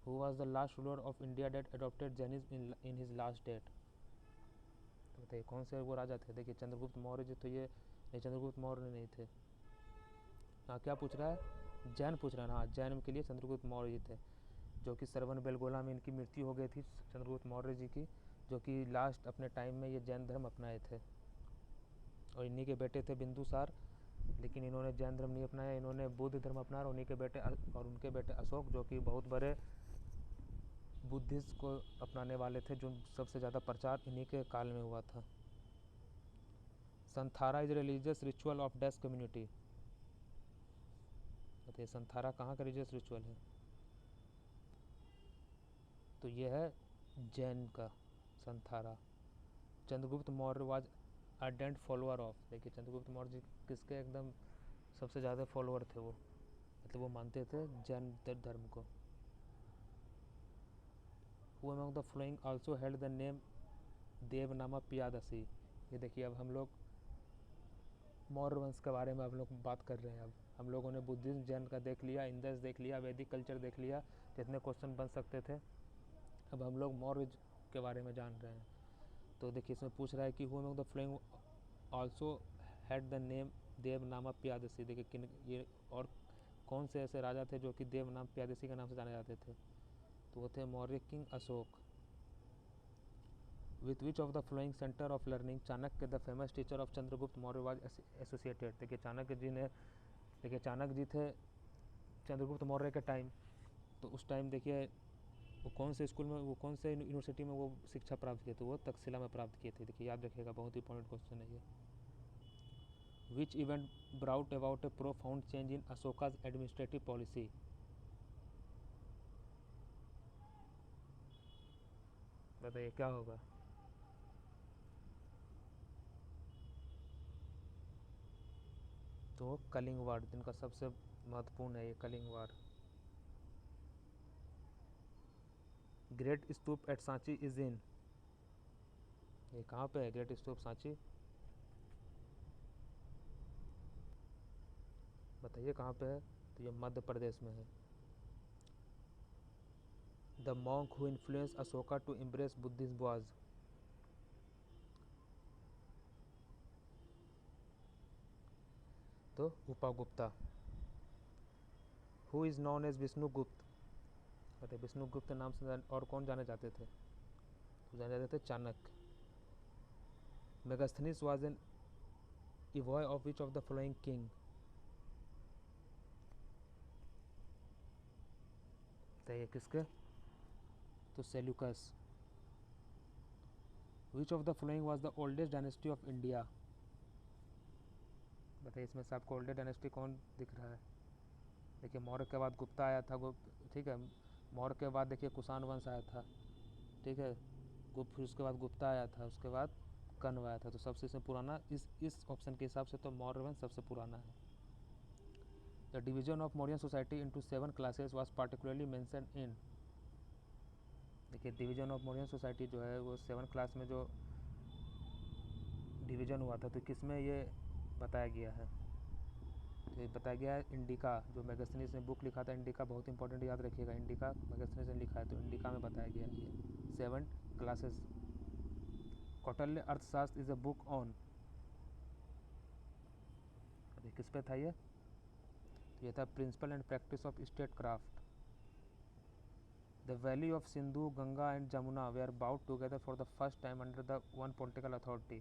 Who was the last ruler of India that adopted Jainism in his last date? तो बताइए कौन से वो राजा थे? देखिए चंद्रगुप्त मौर्य जी, तो ये नहीं, चंद्रगुप्त मौर्य नहीं थे। हाँ क्या पूछ रहा है? जैन पूछ रहा है। हाँ जैन के लिए चंद्रगुप्त मौर्य जी थे, जो कि सरवन बेलगोला में इनकी मृत्यु हो गई थी चंद्रगुप्त मौर्य जी की, जो कि लास्ट अपने टाइम में ये जैन धर्म अपनाए थे। और इन्हीं के बेटे थे बिंदुसार, लेकिन इन्होंने जैन धर्म नहीं अपनाया, इन्होंने बुद्ध धर्म अपनाया। और उनके बेटे अशोक, जो कि बहुत बड़े बुद्धिस्ट को अपनाने वाले थे, जो सबसे ज़्यादा प्रचार इन्हीं के काल में हुआ था। Santhara is religious ritual of dash community? बताइए संथारा कहाँ का रिलीजियस रिचुअल है? तो ये है जैन का Santhara. Chandragupta Maurya was ardent follower of, देखिए चंद्रगुप्त मौर्य जी किसके एकदम सबसे ज़्यादा फॉलोअर थे वो, मतलब वो मानते थे जैन धर्म को। Who among the following also held the name Devanama Piyadasi? ये देखिए अब हम लोग मौर्य वंश के बारे में हम लोग बात कर रहे हैं। अब हम लोगों ने बुद्धिज्म जैन का देख लिया, इंदस देख लिया, वैदिक कल्चर देख लिया, जितने क्वेश्चन बन सकते थे। अब हम लोग मौर्य के बारे में जान रहे हैं। तो देखिए इसमें पूछ रहा है कि who among the following also had the name Devanama Piyadasi? देखिए किन ये और कौन से ऐसे राजा थे जो कि देवनाम पियादसी के नाम से जाने जाते थे? तो वो थे Maurya king Ashok. With which of the flowing centre of learning Chanakya the famous teacher of Chandragupta Maurya was associated? देखिए चाणक्य जी ने, देखिए चाणक्य जी थे चंद्रगुप्त मौर्य के टाइम, तो उस टाइम देखिए वो कौन से स्कूल में, वो कौन से यूनिवर्सिटी में वो शिक्षा प्राप्त किए थे? वो तक्षशिला में प्राप्त किए थे। देखिए याद रखिएगा, बहुत इंपॉर्टेंट क्वेश्चन है ये। Which event brought about A profound change in Ashoka's administrative policy? बताइए क्या होगा? तो कलिंग वार, जिनका सबसे महत्वपूर्ण है ये Kalinga war. Great stupa at Sanchi is in, ये कहाँ पे है ग्रेट स्तूप सांची? बताइए कहाँ पे है? तो ये मध्य प्रदेश में है। The monk who influence Ashoka to embrace Buddhism was? तो Upagupta. Who is known as Vishnugupta? बताइए विष्णुगुप्त नाम से और कौन जाने जाते थे? तो जाने जाते थे Chanakya. Megasthenes was an envoy of which of the following king? बताइए किसके? तो Seleucus. Which of the following was the oldest dynasty of India? बताइए इसमें से आपको ओल्डेस्ट डायनेस्टी कौन दिख रहा है? देखिए मौर्य के बाद गुप्ता आया था, ठीक है। मौर्य के बाद देखिए कुषाण वंश आया था, ठीक है। फिर उसके बाद गुप्ता आया था, उसके बाद कण्व आया था। तो सबसे इसमें पुराना इस ऑप्शन के हिसाब से तो मौर्य वंश सबसे पुराना है। The division of Mauryan society into 7 classes was particularly mentioned in? देखिए डिवीजन ऑफ मौर्यन सोसाइटी जो है वो 7 क्लास में जो डिवीजन हुआ था, तो किसमें ये बताया गया है? तो ये बताया गया है इंडिका, जो मेगास्थनीज ने बुक लिखा था इंडिका, बहुत इंपॉर्टेंट याद रखिएगा, इंडिका मेगास्थनीज ने लिखा है, तो इंडिका में बताया गया है ये 7 क्लासेस। कौटिल्य अर्थशास्त्र इज अ बुक ऑन? अभी किस पे था ये? तो ये था principle and practice of state craft. The valley of Sindhu Ganga and Jamuna were brought together for the first time under the one political authority?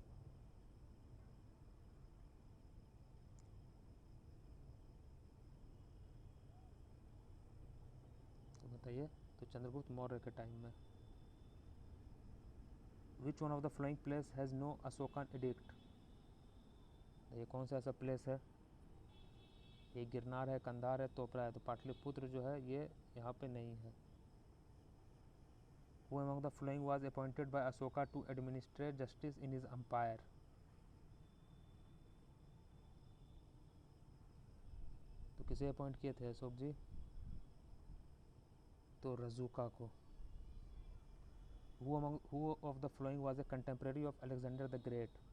तो बताइए। तो चंद्रगुप्त मौर्य के टाइम में। Which one of the following place has no Ashokan edict, ये कौन सा ऐसा place है, ये गिरनार है, कंधार है, तोपरा है, तो पाटलिपुत्र जो है ये यहाँ पे नहीं है। Who among the following was appointed by Ashoka to administrate justice in his empire? तो किसे अपॉइंट किए थे अशोक जी, तो रजूका को। Who of the following was a contemporary of Alexander the Great?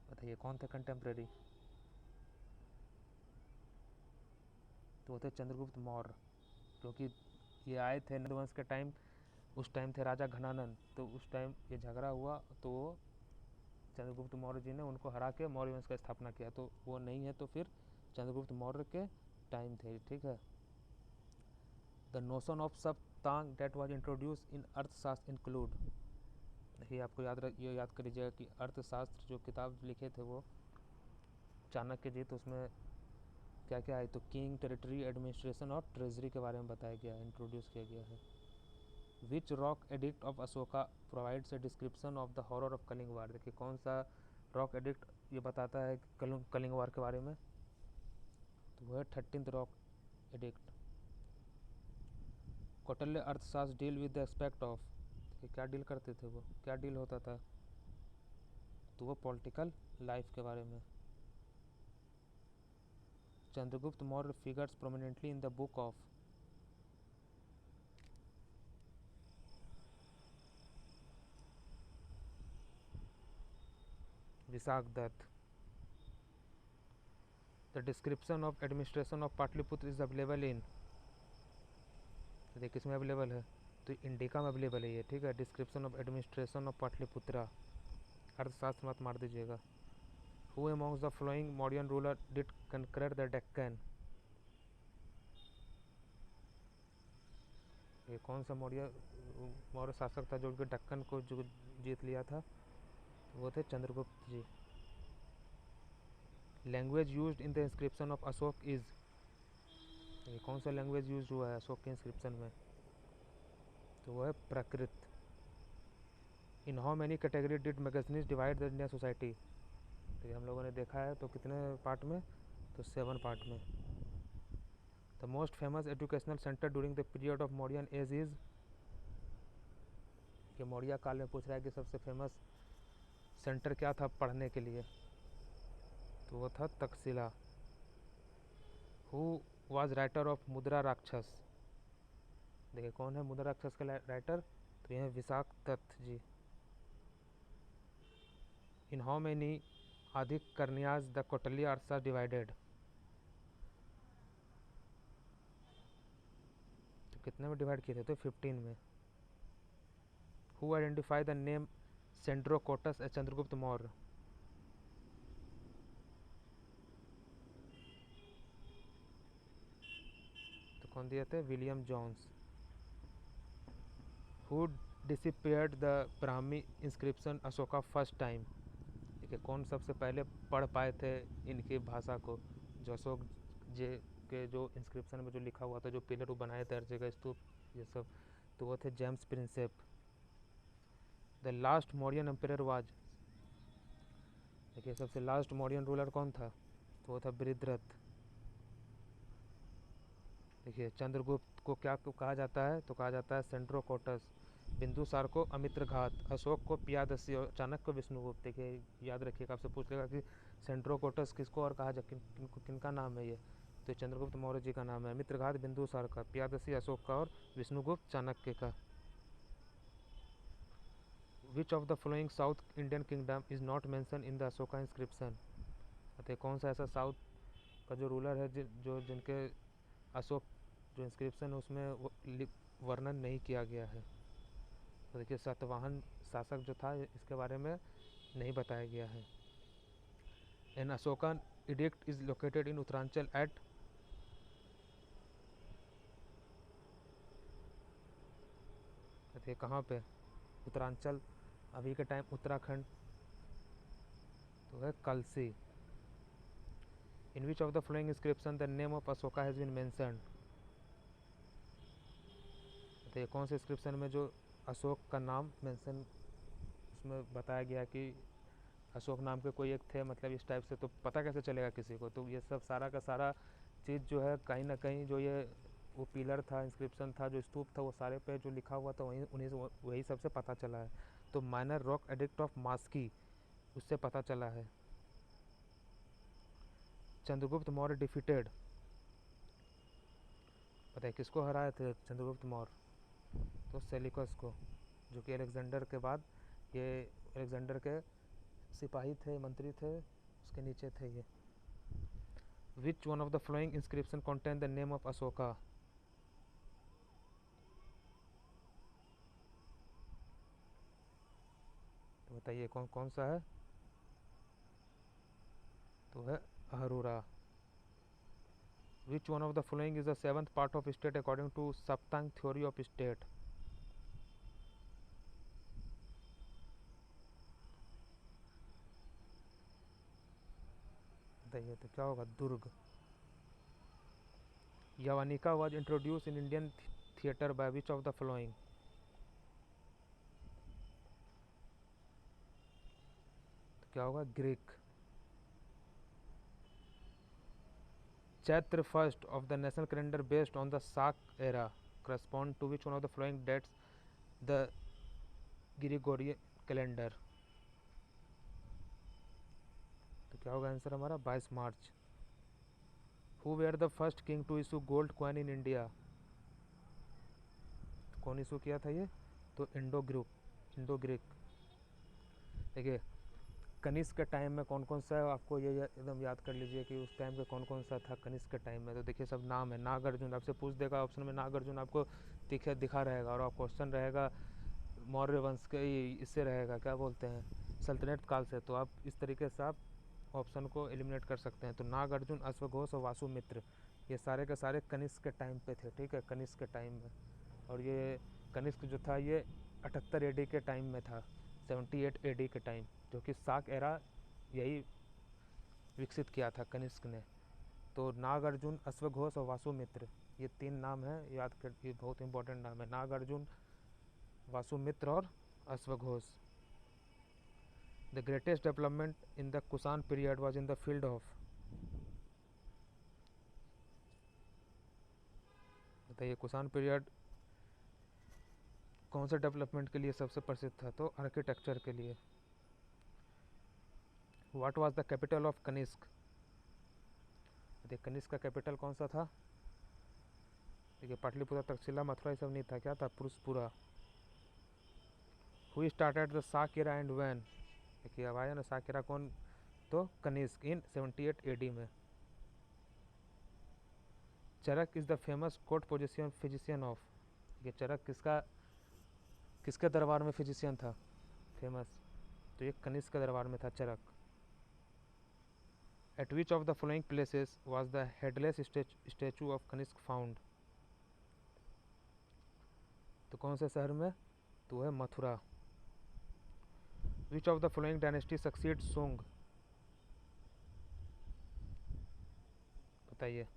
बताइए कौन थे कंटेम्प्रेरी, तो वो थे चंद्रगुप्त मौर्य, क्योंकि ये आए थे नंदवंश के टाइम, उस टाइम थे राजा घनानंद, तो उस टाइम ये झगड़ा हुआ तो वो चंद्रगुप्त मौर्य जी ने उनको हरा के मौर्य वंश का स्थापना किया, तो वो नहीं है तो फिर चंद्रगुप्त मौर्य के टाइम थे, ठीक है। The notion of saptanga that was introduce in Arthashastra include, ये आपको ये याद कर लीजिएगा कि अर्थशास्त्र जो किताब लिखे थे वो चाणक्य जी, तो उसमें क्या क्या है, तो किंग, टेरिटरी, एडमिनिस्ट्रेशन और ट्रेजरी के बारे में बताया गया है, इंट्रोड्यूस किया गया है। Which rock edict of Ashoka provides a description of the horror of Kalinga war, देखिए कौन सा रॉक एडिक्ट ये बताता है कलिंग वार के बारे में, तो वह है 13th rock edict. Kautilya Arthashastra deal with the aspect of, क्या डील करते थे वो, क्या डील होता था, तो वो पॉलिटिकल लाइफ के बारे में। Chandragupta Maurya figures prominently in the book of, Vishakhadatta. The description of administration of Pataliputra is available in, देखिए किसमें अवेलेबल है, तो इंडिका में अवेलेबल है ये, ठीक है। Description of administration of Pataliputra, Arthashastra मत मार दीजिएगा। Who amongst the following Mauryan ruler did conquer the Deccan, ये कौन सा मौर्य शासक था जो उनके दक्कन को जो जीत लिया था, वो थे Chandragupta ji. Language used in the inscription of Ashoka is, ये कौन सा लैंग्वेज यूज हुआ है अशोक के इंस्क्रिप्शन में, तो वो है Prakrit. In how many category did Megasthenes divide the Indian society, तो हम लोगों ने देखा है तो कितने पार्ट में, तो 7 पार्ट में। The most famous educational centre during the period of Mauryan age is, कि मौर्य काल में पूछ रहा है कि सबसे फेमस सेंटर क्या था पढ़ने के लिए, तो वो था Takshashila. Who was writer of मुद्रा राक्षस, देखिए कौन है मुद्रा राक्षस का राइटर, तो ये है विशाख दत्त जी। इन हाउ मेनी आदि कर्नियाज द कौटिल्य अर्थशास्त्र डिवाइडेड, तो कितने में डिवाइड किए थे, तो 15 में। Who identify the name Sandrocottus a Chandragupta Maurya, तो कौन दिए थे, William Jones. Who deciphered the Brahmi inscription Ashoka first time, देखिए कौन सबसे पहले पढ़ पाए थे इनकी भाषा को, जो अशोक जी के जो इंस्क्रिप्शन में जो लिखा हुआ था, जो पिलर वो बनाए थे हर जगह स्तूप ये सब, तो वो थे James Prinsep. The last Mauryan emperor was, देखिए सबसे लास्ट मौर्यन रूलर कौन था, तो वो था बृहद्रथ। देखिए चंद्रगुप्त को क्या कहा जाता है, तो कहा जाता है सेंड्रोकोटस, बिंदुसार को अमित्रघात, अशोक को पियादसी और चाणक्य को विष्णुगुप्त। देखिए याद रखिएगा, आपसे पूछ लेगा कि सेंड्रोकोटस किसको और कहा जाए, किनका नाम है ये, तो चंद्रगुप्त मौर्य जी का नाम है। अमित्रघात बिंदुसार का, पियादसी अशोक का और विष्णुगुप्त चाणक्य का। विच of the flowing south Indian kingdom is not mention in the Ashoka inscription, अतः कौन सा ऐसा साउथ का जो रूलर है जो जिनके अशोक जो इंस्क्रिप्शन है उसमें वर्णन नहीं किया गया है, तो देखिए सातवाहन शासक जो था इसके बारे में नहीं बताया गया है। An Ashokan edict is located in Uttaranchal at, देखिए कहाँ पे, उत्तरांचल अभी के टाइम उत्तराखंड, तो है Kalsi. In which of the following inscription the name of Ashoka has been mentioned, तो ये कौन से इंस्क्रिप्शन में जो अशोक का नाम मेंशन उसमें बताया गया कि अशोक नाम के कोई एक थे, मतलब इस टाइप से, तो पता कैसे चलेगा किसी को। तो ये सब सारा का सारा चीज़ जो है कहीं ना कहीं जो ये वो पिलर था, इंस्क्रिप्शन था, जो स्तूप था, वो सारे पे जो लिखा हुआ था वहीं उन्हीं से वही सबसे पता चला है। तो माइनर रॉक एडिक्ट ऑफ मास्की, उससे पता चला है। चंद्रगुप्त मौर्य डिफीटेड, पता है किसको हराए थे चंद्रगुप्त मौर्य? तो सेलिकस को, जो कि अलेक्जेंडर के बाद, ये अलेक्जेंडर के सिपाही थे, मंत्री थे, उसके नीचे थे ये। Which one of the following inscription contain the name of Ashoka? तो बताइए कौन कौन सा है? तो है Ahraura. Which one of the following is the seventh part of state according to saptanga theory of state? बताइए तो क्या होगा? दुर्ग। Yavanika was introduce in Indian theatre by which of the following? तो क्या होगा? Greek. Chaitra first of the national calendar based on the साक era correspond to which one of the following dates the Gregorian calendar? तो क्या होगा answer हमारा? 22 March. Who were the first king to issue gold coin in India? कौन issue किया था ये? तो इंडो ग्रीक। देखिए कनिष्क के टाइम में कौन कौन सा है, आपको ये एकदम याद कर लीजिए कि उस टाइम पे कौन कौन सा था कनिष्क के टाइम में। तो देखिए सब नाम है। नागार्जुन, आपसे पूछ देगा ऑप्शन में, नागार्जुन आपको दिखा रहेगा, और आप क्वेश्चन रहेगा मौर्य वंश के, इससे रहेगा क्या बोलते हैं, सल्तनत काल से। तो आप इस तरीके से आप ऑप्शन को एलिमिनेट कर सकते हैं। तो नागार्जुन, अश्वघोष और वासुमित्र, ये सारे के सारे कनिष्क के टाइम पे थे, ठीक है, कनिष्क के टाइम में। और ये कनिष्क जो था ये 78 एडी के टाइम में था, 78 एडी के टाइम, जो कि साक एरा यही विकसित किया था कनिष्क ने। तो नागार्जुन, अश्वघोष और वासुमित्र, ये 3 नाम हैं, याद कर, ये बहुत इंपॉर्टेंट नाम है, नागार्जुन, वासुमित्र और अश्वघोष। The greatest development in the Kushan period was in the field of? बताइए कुषाण पीरियड कौन से डेवलपमेंट के लिए सबसे प्रसिद्ध था? तो आर्किटेक्चर के लिए। What was the capital of Kanishka? देखिए कनिष्क का कैपिटल कौन सा था? देखिए पाटलिपुत्र, तक्षशिला, मथुरा, ये सब नहीं था, क्या था? पुरुषपुरा। हु स्टार्टेड द साक एरा एंड व्हेन? देखिए अब आया ना साक एरा कौन? तो कनिष्क इन 78 एडी में। Charaka is the famous court position physician of? ये चरक किसके दरबार में फिजिशियन था फेमस? तो ये कनिष्क के दरबार में था Charaka. At which of the following places was the headless statue of Kanishka found? तो कौन से शहर में? तो है Mathura. Which of the following dynasty succeed Shunga? बताइए,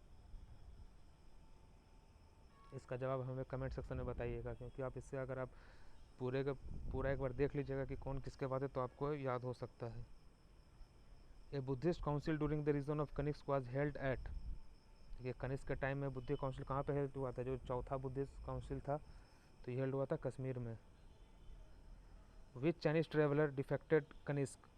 इसका जवाब हमें कमेंट सेक्शन में बताइएगा, क्योंकि आप इससे अगर आप पूरे का पूरा एक बार देख लीजिएगा कि कौन किसके बाद है, तो आपको याद हो सकता है। A Buddhist council during the reason of Kanishka was held at? ये कनिष्क के टाइम में बुद्ध काउंसिल कहाँ पे हेल्ड हुआ था? जो चौथा बुद्धिस्ट काउंसिल था, तो ये हेल्ड हुआ था कश्मीर में। Which Chinese traveller defected Kanishka?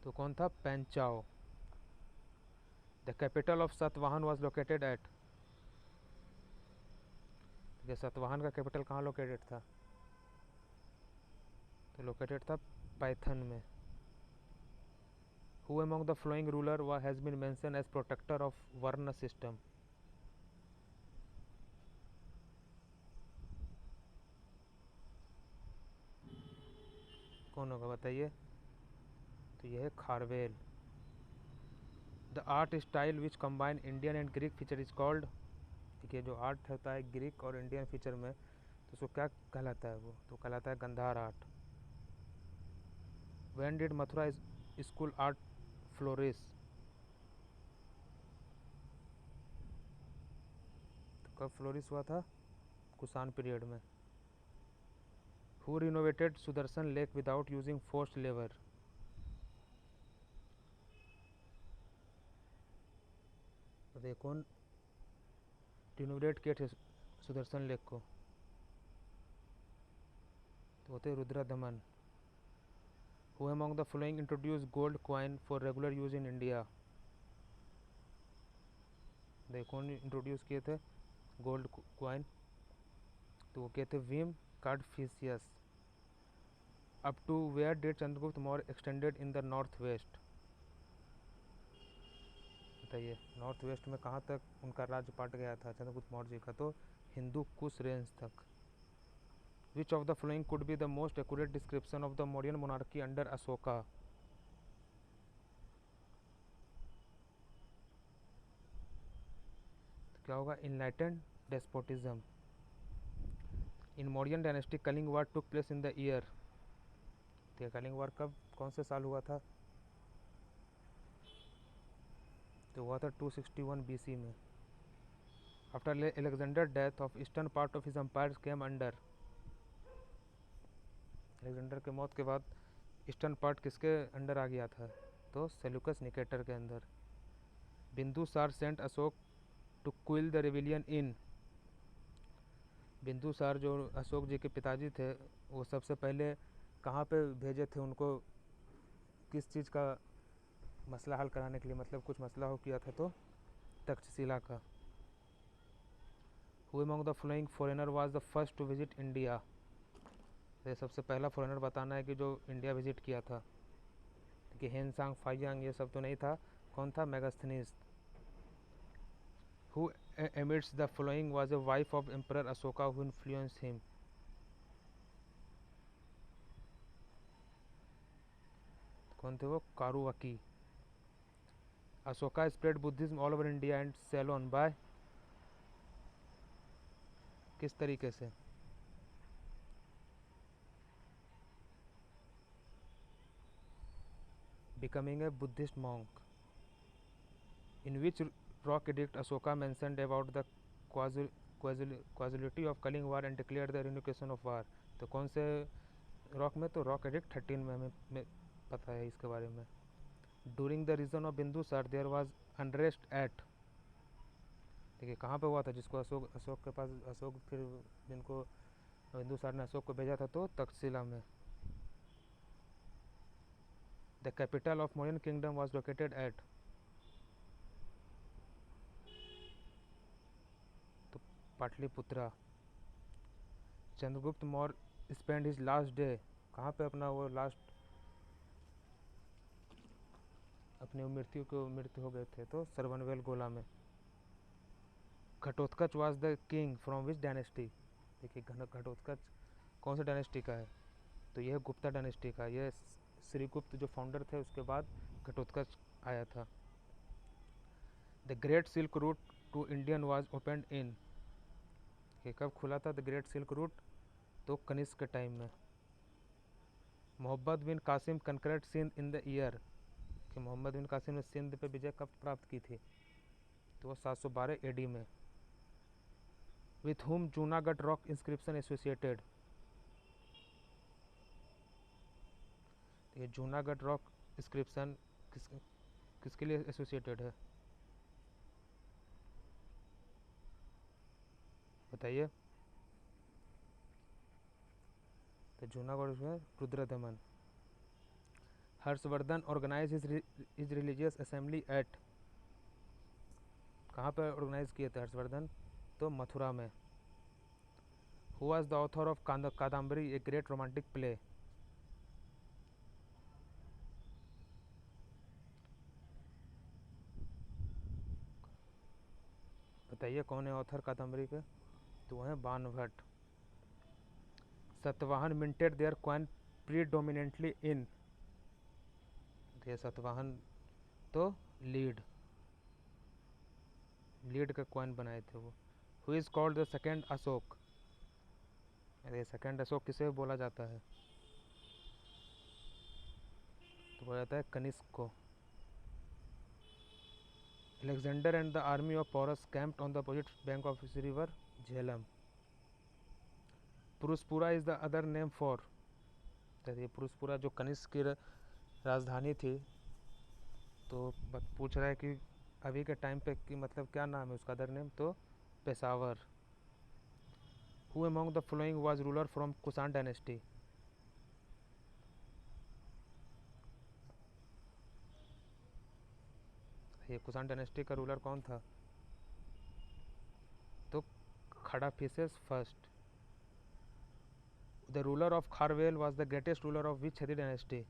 तो कौन था? Pan Chao. The capital of Satavahana was located at? ये सतवाहन का कैपिटल कहाँ लोकेटेड था? तो लोकेटेड था पैथन में। Who among the following ruler has been mention as protector of varna system? कौन होगा बताइए? तो यह है Kharavela. The art style which combine Indian and Greek feature is called? देखिए जो आर्ट होता है ग्रीक और इंडियन फीचर में, तो उसको क्या कहलाता है? वो तो कहलाता है Gandhara art. When did Mathura school art flourish? तो कब फ्लोरिश हुआ था? कुषाण पीरियड में। Who renovated Sudarshan lake without using forced labour? तो कौन रिनोवेट किए थे सुदर्शन लेक को? तो होते Rudradaman. Who among the following introduce gold coin for regular use in India? कौन इंट्रोड्यूस किए थे गोल्ड कॉइन? तो वो कहते Vima Kadphises. Up to where did Chandragupta Maurya extended in the north west? बताइए नॉर्थ वेस्ट में कहाँ तक उनका राज्य पाट गया था चंद्रगुप्त मौर्य जी का? तो हिंदू कुश रेंज तक। Which of the following could be the most accurate description of the Mauryan monarchy under Ashoka? तो क्या होगा? Enlightened despotism. In Mauryan dynasty Kalinga war took place in the year? तो कलिंग वार कब कौन से साल हुआ था? तो हुआ था 261 BC में। After Alexander death of eastern part of his empire came under? Alexander के मौत के बाद ईस्टर्न पार्ट किसके अंडर आ गया था? तो सेल्यूकस निकेटर के अंदर। Bindusara sent Ashoka to quell the rebellion in? Bindusara जो अशोक जी के पिताजी थे वो सबसे पहले कहाँ पे भेजे थे उनको, किस चीज़ का मसला हल कराने के लिए, मतलब कुछ मसला हो किया था तो तक्षशिला का। Who among the following foreigner was the first to visit India? ये सबसे पहला फॉरेनर बताना है कि जो इंडिया विजिट किया था। कि हेनसांग फाइयांग ये सब तो नहीं था। कौन था? Megasthenes. Who amidst the following was a wife of emperor Ashoka who influence him? कौन थे वो? Karuvaki. Ashoka spread Buddhism all over India and Ceylon by? किस तरीके से? becoming a Buddhist monk. In which rock edict Ashoka mentioned about the causality of Kaling war and declared the revocation of war? तो कौन से rock में? तो rock edict 13 में हमें पता है इसके बारे में। During the reason of Bindusara there was unrest at? देखिए कहाँ पे हुआ था जिसको अशोक के पास, अशोक फिर जिनको बिंदुसार ने अशोक को भेजा था तो तक्षशिला में। The capital of Mauryan kingdom was located at? तो Pataliputra. Chandragupta Maurya spend his last day कहाँ पे अपना वो लास्ट अपनी मृत्यु हो गए थे? तो सरवनवेल गोला में। Ghatotkacha was the king from which dynasty? देखिए घटोत्कच कौन सा डायनेस्टी का है? तो यह गुप्ता डायनेस्टी का। यह श्रीगुप्त जो फाउंडर थे उसके बाद घटोत्कच आया था। The great silk route to Indian was opened in? ये कब खुला था द ग्रेट सिल्क रूट? तो कनिष्क के टाइम में। Muhammad bin Qasim conquered Sindh in the year? कि मोहम्मद बिन कासिम ने सिंध पे विजय कब प्राप्त की थी? तो वो 712 AD में। With whom Junagadh rock inscription associated? ये जूनागढ़ रॉक इंस्क्रिप्शन किसके लिए एसोसिएटेड है बताइए? तो जूनागढ़ में Rudradaman. Harshavardhana organize his religious assembly at? कहाँ पर ऑर्गेनाइज किए थे हर्षवर्धन? तो मथुरा में। Who was the author of Kadambari a great romantic play? बताइए कौन है ऑथर कादम्बरी के? तो वह है Banabhatta. Satavahana minted their coin predominantly in? ये सतवाहन तो लीड का कॉइन बनाए थे वो। Who is called the second Ashoka? अरे सेकेंड अशोक किसे बोला जाता है? तो बोला जाता है कनिष्क को। Alexander and the army of Porus camped on the opposite bank of the river Jhelum? Purushapura is the other name for, ये पुरुषपुरा जो कनिष्क की राजधानी थी, तो पूछ रहा है कि अभी के टाइम पे कि मतलब क्या नाम है उसका अदर नेम, तो Peshawar. Who among the following was ruler from Kushan dynasty, ये कुषाण डायनेस्टी का रूलर कौन था, तो Kadphises first. The ruler of Kharavela was the greatest ruler of which Chedi dynasty,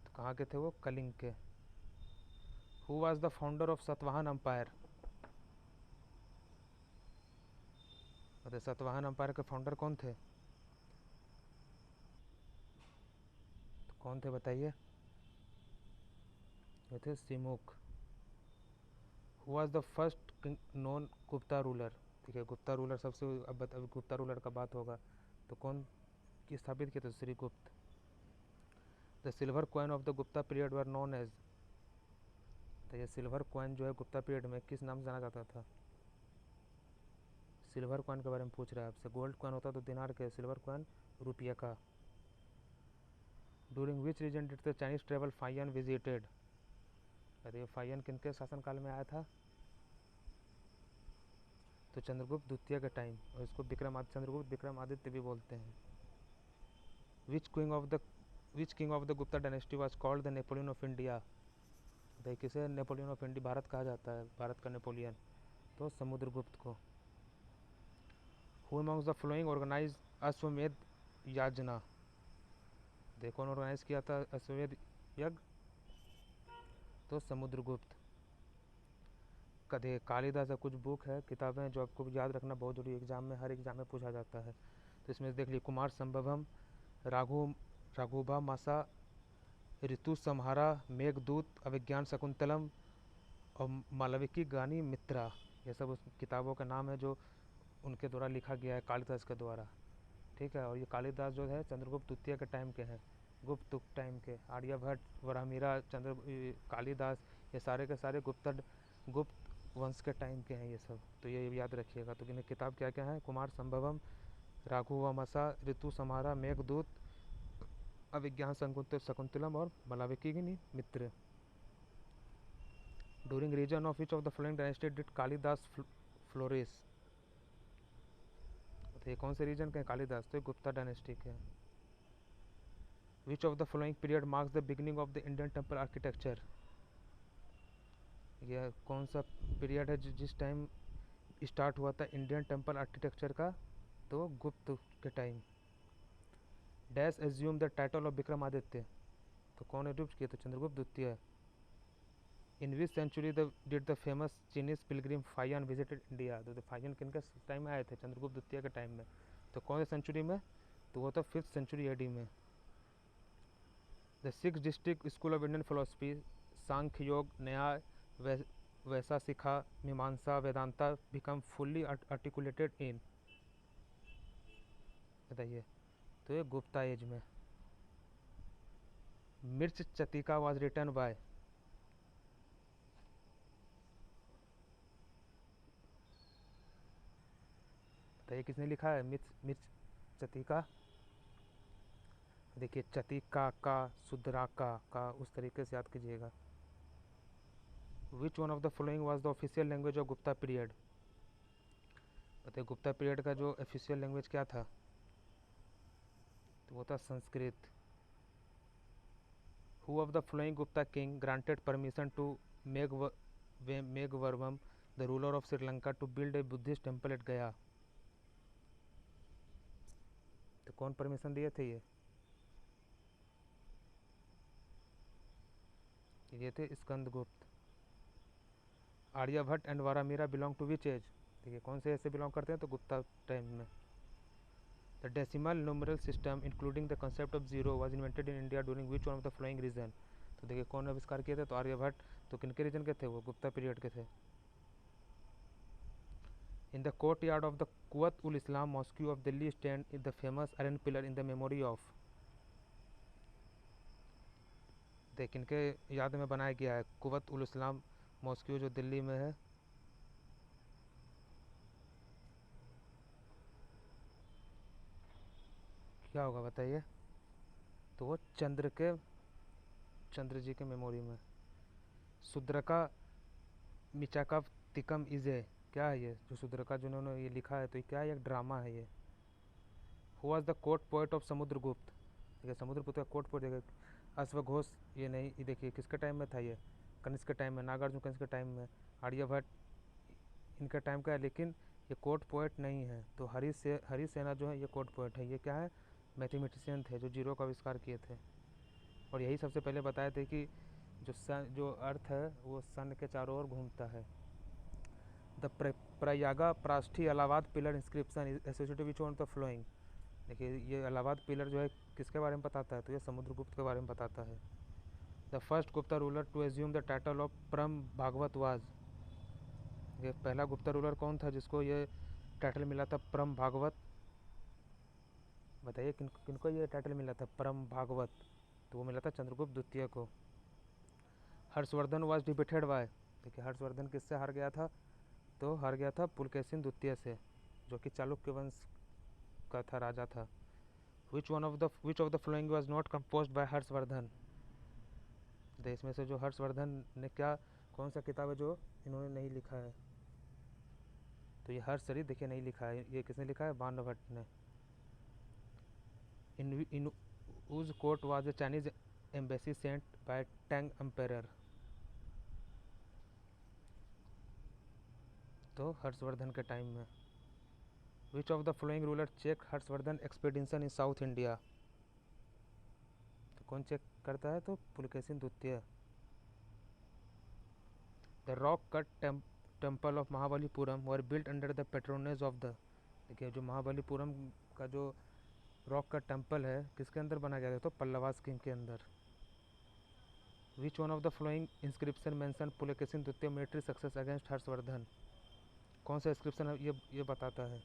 तो कहाँ के थे वो, कलिंग के। Who was the founder of Satavahana empire, Satavahana empire के फाउंडर कौन थे, तो कौन थे बताइए, ये थे सिमुक। Who was the first non Gupta ruler, ठीक है, गुप्ता रूलर सबसे, अब गुप्ता रूलर का बात होगा तो कौन की स्थापित किया, तो Srigupta. The silver coin of the Gupta period were known as, तो ये सिल्वर कॉइन जो है गुप्ता पीरियड में किस नाम से जाना जाता था, सिल्वर कॉइन के बारे में पूछ रहा है आपसे। गोल्ड कॉइन होता तो दिनार के, सिल्वर कॉइन रुपये का। During which reign did the Chinese travel fine visited, अरे फाइन किनके शासनकाल में आया था, तो चंद्रगुप्त द्वितीय के टाइम, और इसको चंद्रगुप्त विक्रमादित्य भी बोलते हैं। Which king of the Gupta dynasty was called the Napoleon of India, तो किसे नेपोलियन ऑफ इंडिया भारत कहा जाता है, भारत का नेपोलियन, तो समुद्रगुप्त को। Who amongst the following organize Ashwamedha yajna, देखो कौन ऑर्गेनाइज किया था अश्वमेध यज्ञ, तो समुद्रगुप्त। कदे कालिदास का कुछ बुक है, किताबें जो आपको याद रखना बहुत जरूरी, एग्जाम में, हर एग्जाम में पूछा जाता है, तो इसमें देख लीजिए, कुमार संभवम, राघुबा मासा, ऋतु संहारा, मेघदूत, अभिज्ञान शकुंतलम और मालविकी गानी मित्रा, ये सब उस किताबों का नाम है जो उनके द्वारा लिखा गया है, कालिदास के द्वारा, ठीक है। और ये कालिदास जो है चंद्रगुप्त द्वितीय के टाइम के हैं, गुप्त टाइम के। आर्यभट्ट, वराहमिरा, कालिदास, ये सारे के सारे गुप्त वंश के टाइम के हैं ये सब, तो ये याद रखिएगा। तो इन्हें किताब क्या क्या है, कुमार संभवम, राघुवंशा, ऋतु संहारा, मेघदूत, अभिज्ञान शकुंतलम और Malavika Mitra. During reign of which of the following dynasty did Kalidasa flourish, तो ये कौन से रीजन के हैं कालिदास, तो गुप्ता डायनेस्टी के। विच of the following period marks the beginning of the Indian temple architecture, यह कौन सा पीरियड है जिस टाइम स्टार्ट हुआ था इंडियन टेम्पल आर्किटेक्चर का, तो गुप्त के time. Dash assume the title of Vikramaditya, तो कौन एडॉप्ट किया, तो चंद्रगुप्त द्वितीय। In which century did the famous Chinese pilgrim Fa Hien visited India, तो फायन किन के टाइम में आए थे, चंद्रगुप्त द्वितीय के टाइम में, तो कौन सी सेंचुरी में, तो वो तो 5th सेंचुरी एडी में। The 6th distinct school of Indian philosophy, Sankhya Yoga, Nyaya, Vaisheshika, Mimamsa, Vedanta become fully articulated in, बताइए, तो ये गुप्ता एज में। मिर्च चतिका वाज रिटन बाय, बताइए किसने लिखा है मिर्च चतिका, देखिए चतिका का, सुद्राका का, उस तरीके से याद कीजिएगा। विच one of the following was the official language of Gupta period, बताइए गुप्ता पीरियड का जो ऑफिशियल लैंग्वेज क्या था, तो वो था Sanskrit. Who of the following Gupta king granted permission to Meghavarman the ruler of Sri Lanka to build a Buddhist temple at Gaya, तो कौन परमिशन दिए थे, ये थे Skandagupta. Aryabhata and Varahamihira belong to which age, देखिए कौन से ऐसे बिलोंग करते हैं, तो गुप्ता टाइम में। The decimal numeral system including the concept of zero was invented in India during which one of the following reason, तो देखिए कौन आविष्कार किए थे, तो आर्यभट्ट, तो किनके रीजन के थे, वो गुप्ता पीरियड के थे। In the courtyard of the Quwwat ul Islam mosque of Delhi stand in the famous iron pillar in the memory of, देख इनके याद में बनाया गया है कुवत उल इस्लाम मॉस्क्यू जो दिल्ली में है, क्या होगा बताइए? तो वो चंद्र जी के मेमोरी में। शुद्रका मिचाका तिकम इजे, क्या है ये जो शुद्रका जिन्होंने ये लिखा है, तो ये क्या है? एक ड्रामा है ये। Who was the court poet of Samudragupta, देखिए समुद्रगुप्त का कोर्ट पोएट, देखिए अश्वघोष, ये नहीं, ये देखिए किसके टाइम में था ये? कनिष्क के टाइम में, नागार्जुन कनिष्क के टाइम में, आर्यभट्ट इनका टाइम का है, लेकिन ये कोर्ट पोएट नहीं है। तो हरी सेना जो है ये कोर्ट पोएट है। ये क्या है? मैथमेटिशियन थे जो जीरो का आविष्कार किए थे, और यही सबसे पहले बताए थे कि जो अर्थ है वो सन के चारों ओर घूमता है। The Prayaga Prashasti Allahabad pillar inscription associated which one of the following, देखिए ये इलाहाबाद पिलर जो है किसके बारे में बताता है? तो ये समुद्रगुप्त के बारे में बताता है। The first Gupta ruler to assume the title of Parama Bhagavata was, ये पहला गुप्ता रूलर कौन था जिसको ये टाइटल मिला था परम भागवत? बताइए किनको ये टाइटल मिला था परम भागवत? तो वो मिला था चंद्रगुप्त द्वितीय को। हर्षवर्धन वाज डिफीटेड बाय, देखिए हर्षवर्धन किससे हार गया था? तो हार गया था पुलकेशिन द्वितीय से, जो कि चालुक्य वंश का था, राजा था। Which of the flowing was not composed bye Harshvardhan, देश में से जो हर्षवर्धन ने क्या, कौन सा किताब है जो इन्होंने नहीं लिखा है? तो ये हर्षचरित देखिए नहीं लिखा है, ये किसने लिखा है? बाणभट्ट ने। In whose court was a Chinese embassy sent by Tang emperor, तो हर्षवर्धन के टाइम में। Which of the following ruler check Harshavardhana expedition in South India, तो कौन चेक करता है? तो पुलकेशिन द्वितीय। The rock cut temple of Mahabalipuram were built under the patronage of the, देखिए जो महाबलीपुरम का जो रॉक का टेम्पल है किसके अंदर बना गया था? तो पल्लवास किंग के अंदर। विच one of the following inscription mention Pulakeshin द्वितीय मिलिट्री सक्सेस अगेंस्ट हर्षवर्धन, कौन सा इंस्क्रिप्शन है ये बताता है?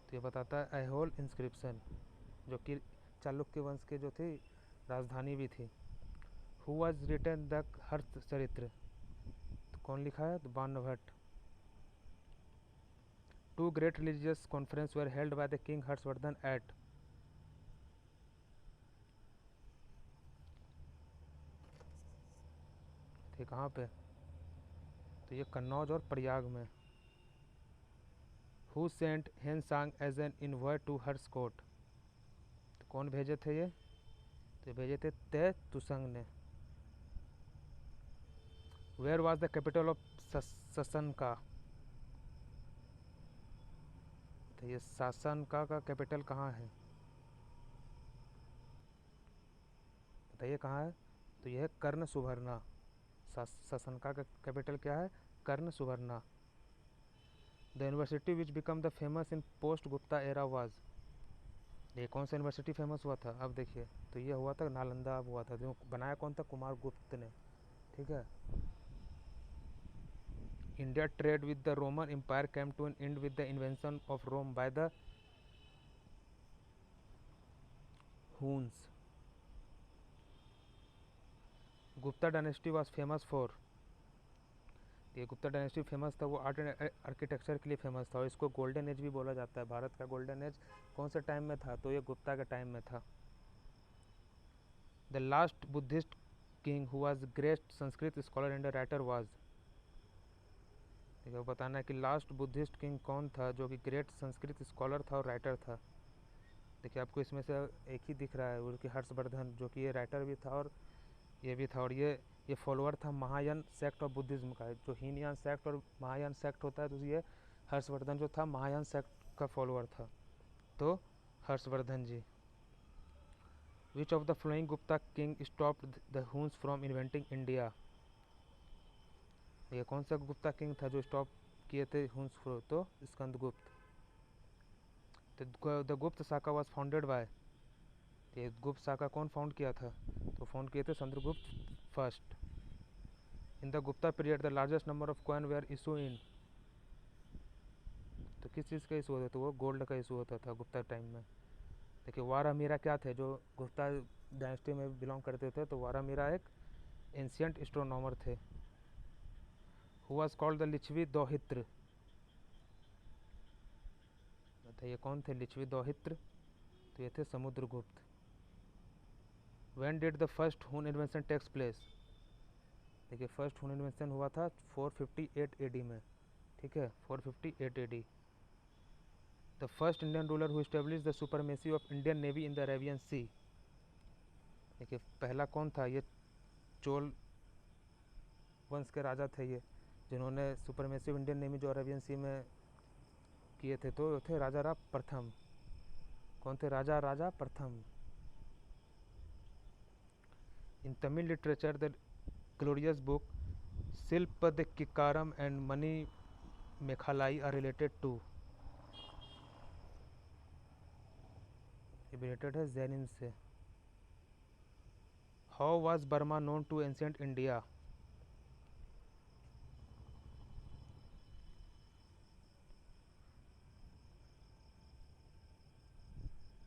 तो ये बताता है ऐहोल इंस्क्रिप्शन, जो कि चालुक्य वंश के जो थी राजधानी भी थी। Who was written the Harsha Charitra, तो कौन लिखा है? तो Banabhatta. Two great religious conference were held by the king Harshavardhana at, थे कहाँ पे? तो ये कन्नौज और प्रयाग में। Who sent Hiuen Tsang as an envoy to Harsha court, तो कौन भेजे थे ये? तो भेजे थे ते तुसंग ने। Where was the capital of Shashanka, तो ये सासनका का कैपिटल कहाँ है? बताइए कहाँ है? तो यह है कर्ण सुवर्णा। ससनका का कैपिटल क्या है? Karna Suvarna. The university which become the famous in post Gupta era was, ये कौन सा यूनिवर्सिटी फेमस हुआ था? अब देखिए, तो ये हुआ था नालंदा हुआ था, जो बनाया कौन था? कुमार गुप्त ने, ठीक है। India trade with the Roman empire came to an end with the invention of Rome by the Huns. Gupta dynasty was famous for, ये गुप्ता डायनेस्टी फेमस था वो आर्ट एंड आर्किटेक्चर के लिए फेमस था, और इसको गोल्डन एज भी बोला जाता है। भारत का गोल्डन एज कौन से टाइम में था? तो ये गुप्ता के टाइम में था। The last Buddhist king who was great Sanskrit scholar and writer was, देखिए बताना है कि लास्ट बुद्धिस्ट किंग कौन था जो कि ग्रेट संस्कृत स्कॉलर था और राइटर था। देखिए आपको इसमें से एक ही दिख रहा है, वो कि हर्षवर्धन, जो कि ये राइटर भी था और ये भी था, और ये फॉलोअर था महायान सेक्ट ऑफ बुद्धिज्म का। जो हीनयान सेक्ट और महायान सेक्ट होता है, तो ये हर्षवर्धन जो था महायान सेक्ट का फॉलोअर था, तो Harshavardhana ji. Which of the following Gupta king stopped the Huns from inventing India, ये कौन सा गुप्ता किंग था जो स्टॉप किए थे हुन्स फ्रो? तो स्कंदगुप्त। द गुप्त शाखा वॉज फाउंडेड बाय, ये गुप्त शाखा कौन फाउंड किया था? तो फाउंड किए थे Chandragupta first. In the Gupta period the largest number of coin were issue in, तो किस चीज़ का इशू होता था? तो वो गोल्ड का इशू होता था गुप्ता टाइम में। देखिए वारा मीरा क्या थे? जो गुप्ता डायनेस्टी में बिलोंग करते थे, तो वारा मीरा एक एंशियंट एस्ट्रोनॉमर थे। Who was called the Lichchhavi Dauhitra, बताइए कौन थे लिच्छवी दौहित्र? तो ये थे Samudragupta. When did the first Hun invasion takes place? देखिए फर्स्ट हुन इन्वेंशन हुआ था 458 एडी में, ठीक है, 458 AD. The first Indian ruler who establish the supremacy of Indian navy in the Arabian sea. देखिए पहला कौन था? ये चोल वंश के राजा थे ये, जिन्होंने सुपरमेसी ऑफ इंडियन नेवी जो अरेबियन सी में किए थे, तो थे राजा प्रथम। कौन थे? राजा प्रथम। In Tamil literature the glorious book Silappatikaram and Mani Mekalai are related to, related है जैनिन से। How was Burma known to ancient India?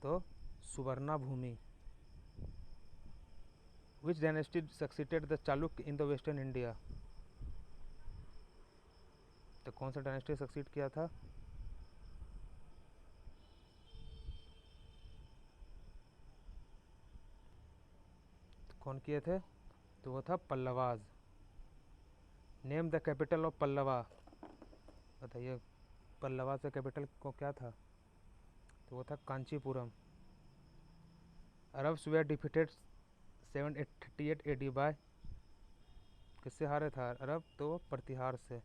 तो Suvarna Bhumi. Which dynasty succeeded the Chalukya in the western India? तो कौन सा डायनेस्टी सक्सीड किया था? तो कौन किए थे? तो वो था Pallavas. Name the capital of Pallava. बताइए पल्लवा से कैपिटल को क्या था? तो वो था Kanchipuram. Arabs were defeated 738 AD by, किससे हारे था अरब? तो प्रतिहार से।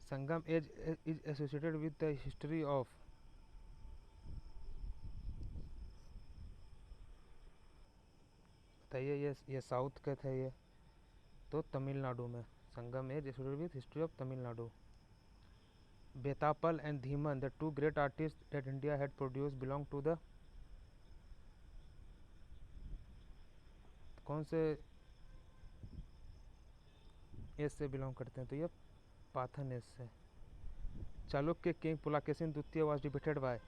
Sangam age is associated with the history of, बताइए ये साउथ के थे ये, तो तमिलनाडु में। Sangam age associated with history of Tamil Nadu. Bitpalo and Dhiman the two great artist that India had produce belong to the, कौन से एज से बिलोंग करते हैं? तो ये पाथन एज से। चालुक्य किंग पुलाकेशिन द्वितीय वाज डिफीटेड बाय,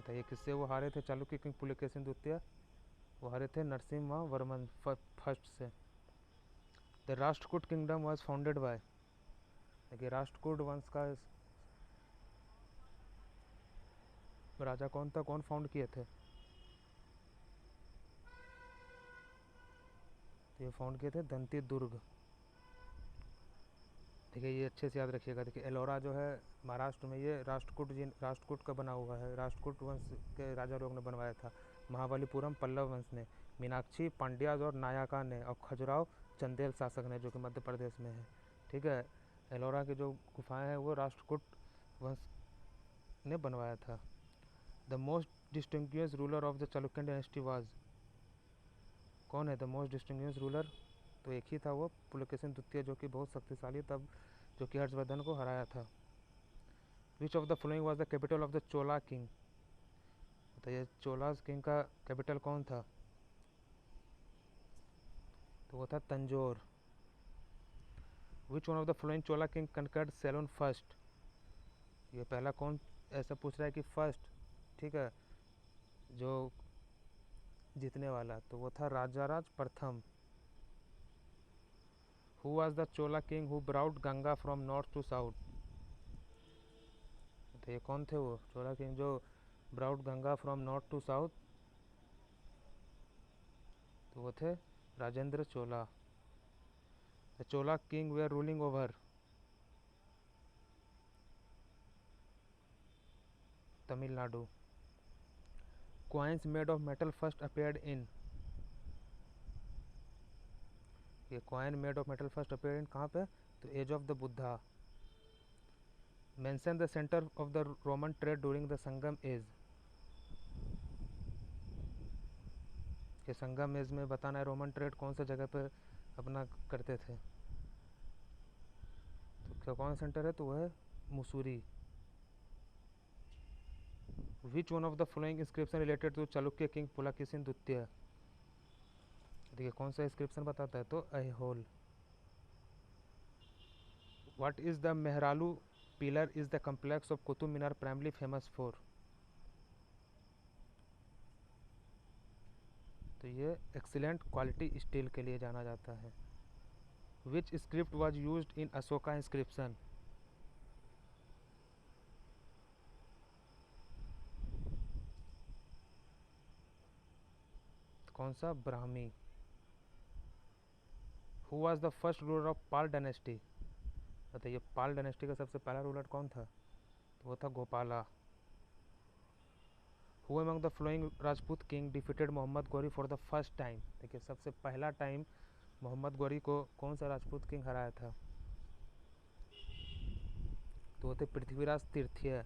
बताइए किससे वो हारे थे? चालुक्य किंग पुलकेशिन द्वितीय वो हारे थे नरसिम्हा वर्मन फर्स्ट से। The Rashtrakuta kingdom was founded by, देखिए राष्ट्रकूट वंश का राजा कौन था? कौन फाउंड किए थे? तो ये फाउंड किए थे दंती दुर्ग। देखिए ये अच्छे से याद रखिएगा। देखिए एलोरा जो है महाराष्ट्र में, ये राष्ट्रकूट का बना हुआ है, राष्ट्रकूट वंश के राजा लोग ने बनवाया था। महाबलीपुरम पल्लव वंश ने, मीनाक्षी पांड्याज और नायका ने, और खजुराहो चंदेल शासक ने जो कि मध्य प्रदेश में है, ठीक है। एलोरा की जो गुफाएं हैं वो राष्ट्रकूट वंश ने बनवाया था। The most distinguish ruler of the Chalukyan dynasty was, कौन है द मोस्ट डिस्टिंग्विश रूलर? तो एक ही था वो, पुलकेशिन द्वितीय, जो कि बहुत शक्तिशाली तब, जो कि हर्षवर्धन को हराया था। Which of the following was the capital of the Chola king? बताइए चोलास किंग का कैपिटल कौन था? तो वो था Tanjore. Which one of the following Chola king conquered Ceylon first? ये पहला कौन ऐसा पूछ रहा है कि फर्स्ट, ठीक है, जो जीतने वाला, तो वो था राजाराज प्रथम। Who was the Chola king who brought Ganga from north to south? तो ये कौन थे वो चोला किंग जो brought Ganga from north to south? तो वो थे Rajendra Chola. The Chola king were ruling over Tamil Nadu. Coins made of metal first appeared in, ये coin made of metal first appeared in कहाँ पे? तो age of the Buddha. Mention the centre of the Roman trade during the Sangam age, कि Sangam as में बताना है Roman trade कौन सा जगह पे अपना करते थे। तो कौन सेंटर है? तो वह है Mussoorie. Which one of the following inscription related to Chalukya king Pulakeshin द्वितीय? देखिए कौन सा इंस्क्रिप्शन बताता है? तो Aihole. What is the Mehrauli pillar is the complex of Qutub Minar primarily famous for? तो ये एक्सीलेंट क्वालिटी स्टील के लिए जाना जाता है। Which script was used in Ashoka inscription? कौन सा? Brahmi. Who was the first ruler of Pala dynasty? बताइए पाल डायनेस्टी का सबसे पहला रूलर कौन था? तो वो था Gopala. Who among the following Rajput king defeated Mohammad Ghori for the first time? देखिए सबसे पहला टाइम मोहम्मद गौरी को कौन सा राजपूत किंग हराया था? तो वो थे पृथ्वीराज तृतीय।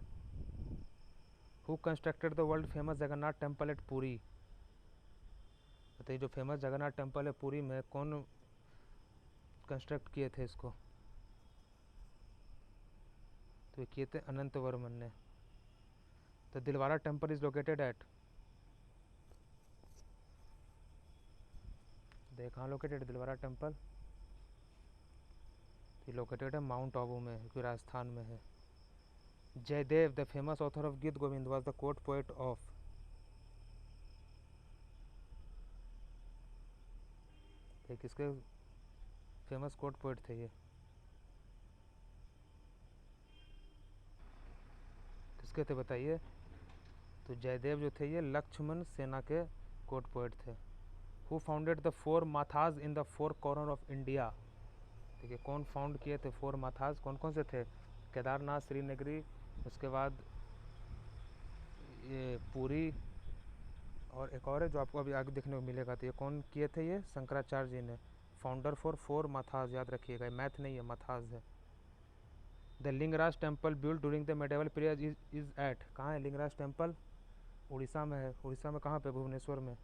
Who constructed the world famous Jagannath temple at Puri? बताइए जो फेमस जगन्नाथ टेम्पल है पुरी में, कौन कंस्ट्रक्ट किए थे इसको? तो ये किए थे अनंत वर्मन ने। The Dilwara temple is located at? देख कहाँ लोकेटेड दिलवारा टेम्पल? तो लोकेटेड है माउंट आबू में, जो राजस्थान में है। Jayadev the famous author of Geet Govind was the court poet of? किसके फेमस कोर्ट पोएट थे ये? किसके थे बताइए? तो जयदेव जो थे ये लक्ष्मण सेना के कोर्ट पोएट थे। Who founded the four mathas in the four corner of India? देखिए कौन फाउंड किए थे फोर माथाज, कौन कौन से थे? केदारनाथ, श्रीनगरी, उसके बाद ये पुरी, और एक और है जो आपको अभी आगे देखने को मिलेगा। तो ये कौन किए थे? ये शंकराचार्य जी ने। फाउंडर फॉर फोर माथाज, याद रखिएगा, मैथ नहीं है, माथाज है। The Lingaraj temple build during the medieval period is at? कहाँ है लिंगराज टेम्पल? उड़ीसा में है। उड़ीसा में कहाँ पे? भुवनेश्वर में।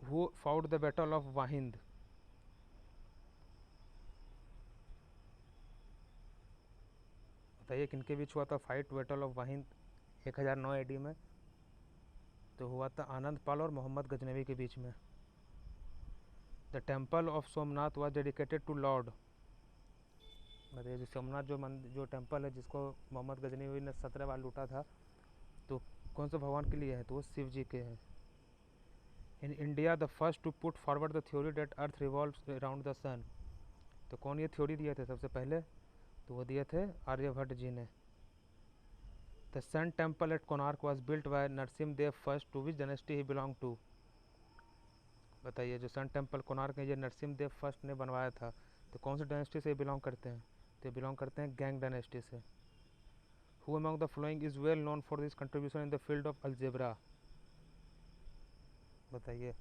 Who fought the battle of Waihind? बताइए किनके बीच हुआ था fight battle of Waihind 1009 AD में? तो हुआ था आनंद पाल और मोहम्मद गजनवी के बीच में। The temple of Somnath was dedicated to lord? बताइए जो सोमनाथ जो टेम्पल है जिसको मोहम्मद गजनवी ने 17 बार लूटा था, तो कौन से भगवान के लिए है? तो वो शिव जी के हैं। In India the first to put forward the theory that earth revolves around the sun? तो कौन ये थ्योरी दिए थे सबसे पहले? तो वो दिए थे आर्यभट्ट जी ने। The sun temple at Konark was built by Narasimha Deva first, to which dynasty he belong to? बताइए जो सन टेम्पल कोणार्क है ये नरसिम्ह देव फर्स्ट ने बनवाया था, तो कौन सी डायनेस्टी से बिलोंग करते हैं? तो बिलोंग करते हैं गैंग डायनेस्टी से। Who among the flowing is well known for this contribution in the field of algebra? बताइए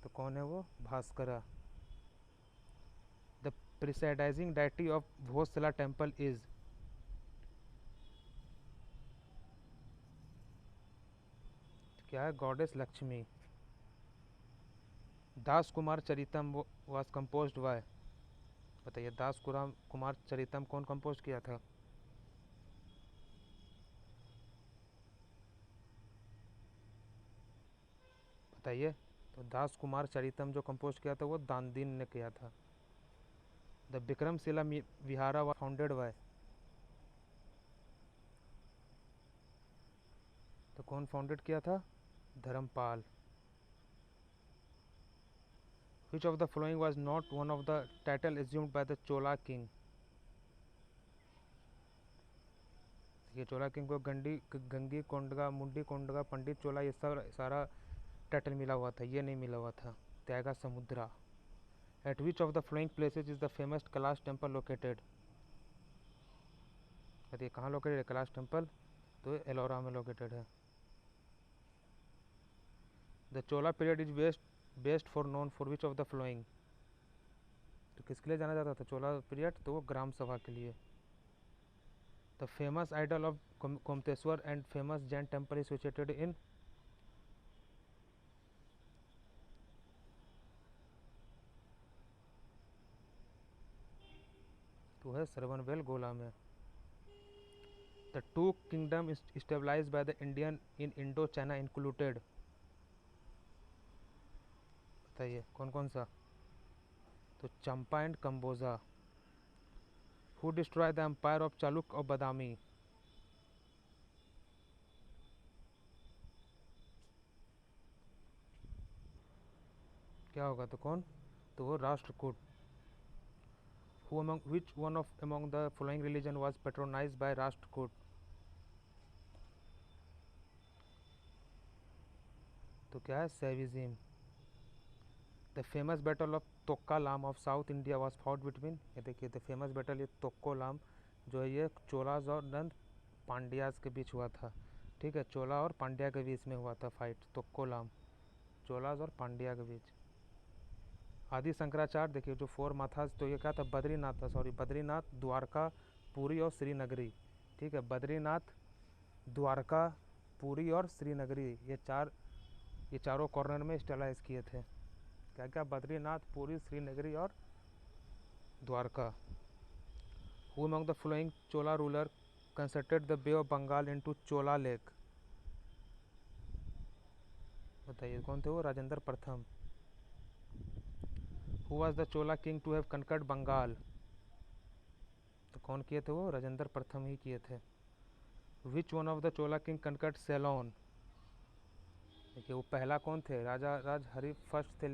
तो कौन है वो? Bhaskara. The presiding deity of Bhojshala temple is? क्या है? Goddess Lakshmi. Das Kumar Charitam was composed by? बताइए दास कुमार चरितम कौन कंपोज किया था? बताइए। तो दास कुमार चरितम जो कंपोज किया था वो दानदीन ने किया था। The Vikramshila Vihara was founded by? तो कौन फाउंडेड किया था? Dharmpal. Which of the following was not one of the title assumed by the Chola king? ये चोला किंग को गंगी कोंडगा, मुंडी कोंडगा, पंडित चोला, ये सब सारा टाइटल मिला हुआ था, ये नहीं मिला हुआ था। त्यागा समुद्रा। Eight which of the flowing places is the famous Kailash temple located? ये कहाँ लोकेटेड है कैलाश टेम्पल? तो एलोरा में लोकेटेड है। The Chola period is best for known for which of the flowing? तो किसके लिए जाना जाता था चोला पीरियड? तो वो ग्राम सभा के लिए। The famous idol of Gomateshwara and famous Jain temple is situated in? तो है सरवनवेल गोला में। The two kingdom established by the Indian in Indo China included? बताइए कौन कौन सा? तो Champa and Kamboja. Who destroy the empire of Chalukya और बदामी? क्या होगा? तो कौन? तो वो Rashtrakuta. Who among which one of among the following religion was patronised by Rashtrakuta? तो क्या है, Shaivism. The famous battle of Takkolam of south India was fought between, ये देखिए द फेमस बैटल, ये तोक्कोलाम जो है ये चोलाज और नंद पांड्याज के बीच हुआ था। ठीक है, चोला और पांड्या के बीच में हुआ था फाइट, तोक्कोलाम, चोलाज और पांड्या के बीच। आदि शंकराचार्य, देखिए जो फोर माथाज, तो ये क्या था, बद्रीनाथ था, सॉरी बद्रीनाथ, द्वारका, पुरी और श्रीनगरी। ठीक है, बद्रीनाथ, द्वारका, पुरी और श्रीनगरी, ये चारों कॉर्नर में स्टेलाइज किए थे। क्या क्या, बद्रीनाथ, पुरी, श्रीनगरी और Dwarka. Who among the following Chola ruler constructed the bay of Bengal into Chola lake, बताइए कौन थे वो, राजेंद्र प्रथम। Who was the Chola king to have conquered Bengal, तो कौन किए थे वो, राजेंद्र प्रथम ही किए थे। Which one of the Chola king conquered Ceylon, देखिए वो पहला कौन थे, राजा राज हरि फर्स्ट थे,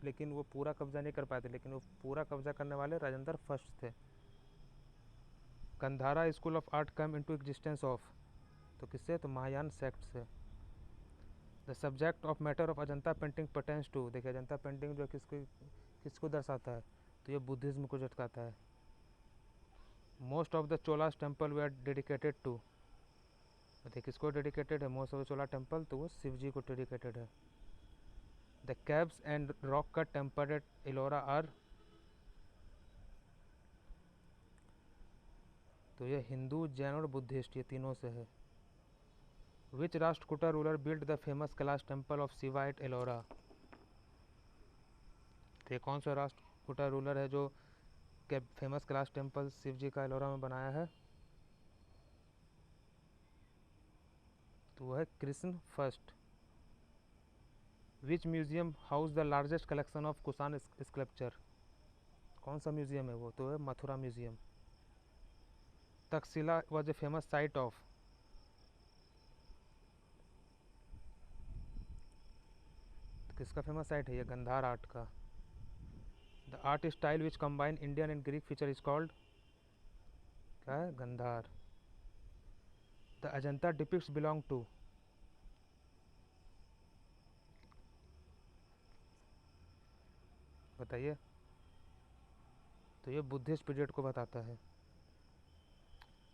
लेकिन वो पूरा कब्जा नहीं कर पाए थे, लेकिन वो पूरा कब्जा करने वाले राजेंद्र फर्स्ट थे। Gandhara school of art come into existence of, तो किससे, तो महायान सेक्ट से। The subject of matter of Ajanta painting pertains to, देखिए अजंता पेंटिंग जो किसको दर्शाता है, तो ये बुद्धिज्म को दर्शाता है। Most of the cholas temple we are dedicated to, देखिए किसको डेडिकेटेड है, most of the Chola temple, तो वो शिव जी को डेडिकेटेड है। The caves and rock cut temple at Ellora are, तो ये हिंदू, जैन और बुद्धिस्ट, ये तीनों से है। Which Rashtrakuta ruler build the famous Kailash temple of Shiva at Ellora, तो ये कौन सा राष्ट्रकूटा रूलर है जो फेमस कैलाश टेम्पल शिव जी का एलोरा में बनाया है, तो वो है Krishna first. Which museum house the largest collection of Kushan sculpture, कौन सा म्यूजियम है वो, तो है Mathura museum. Takshashila was a famous site of, किसका फेमस साइट है ये, गंधार आर्ट का। The art style which combine Indian and Greek feature is called, क्या है, Gandhara. The Ajanta depicts belong to, बताइए, तो ये बुद्धिस्ट पीरियड को बताता है।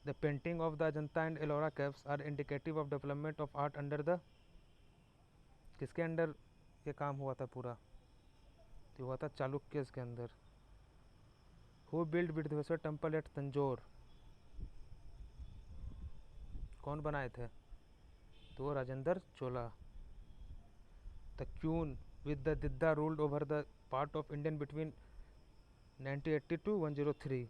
The painting of the Ajanta and Ellora caves are indicative of development of art under the, किसके under ये काम हुआ था पूरा, तो हुआ था चालुक्य के अंदर। Who build Vidveshwar temple at Tanjore, कौन बनाए थे, तो वो Rajendra Chola. The queen with the Didda ruled over the part of Indian between 1980 to 103,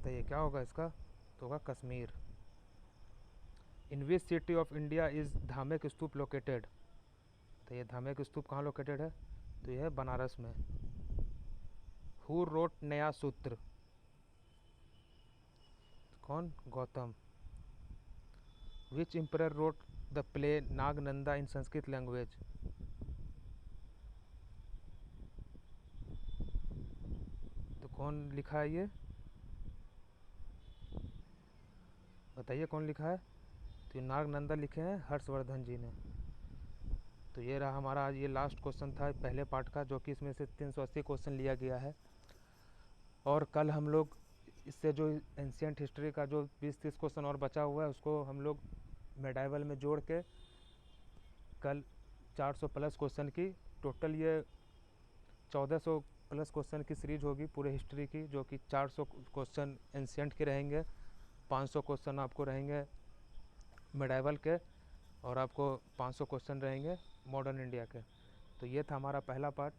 तो ये क्या होगा इसका, तो होगा Kashmir. In which city of India is Dhamek stupa located, तो ये धामेक स्तूप कहाँ लोकेटेड है, तो ये है बनारस में। हु रोट नया सूत्र, कौन, Gautam. Which emperor wrote the play Nagananda in Sanskrit language, तो कौन लिखा है ये, बताइए कौन लिखा है, तो ये नागनंदा लिखे हैं हर्षवर्धन जी ने। तो ये रहा हमारा आज ये लास्ट क्वेश्चन था पहले पार्ट का, जो कि इसमें से 380 क्वेश्चन लिया गया है। और कल हम लोग इससे जो एंशियंट हिस्ट्री का जो 20-30 क्वेश्चन और बचा हुआ है उसको हम लोग मेडाइवल में जोड़ के कल 400 प्लस क्वेश्चन की टोटल ये 1400 प्लस क्वेश्चन की सीरीज होगी पूरे हिस्ट्री की, जो कि 400 क्वेश्चन एंशियंट के रहेंगे, 500 क्वेश्चन आपको रहेंगे मेडाइवल के, और आपको 500 क्वेश्चन रहेंगे मॉडर्न इंडिया के। तो ये था हमारा पहला पार्ट,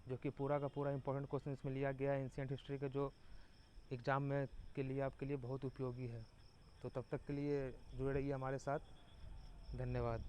जो कि पूरा का पूरा इंपॉर्टेंट क्वेश्चन इसमें लिया गया है एंशियंट हिस्ट्री के, जो एग्ज़ाम में के लिए आपके लिए बहुत उपयोगी है। तो तब तक के लिए जुड़े रहिए हमारे साथ, धन्यवाद।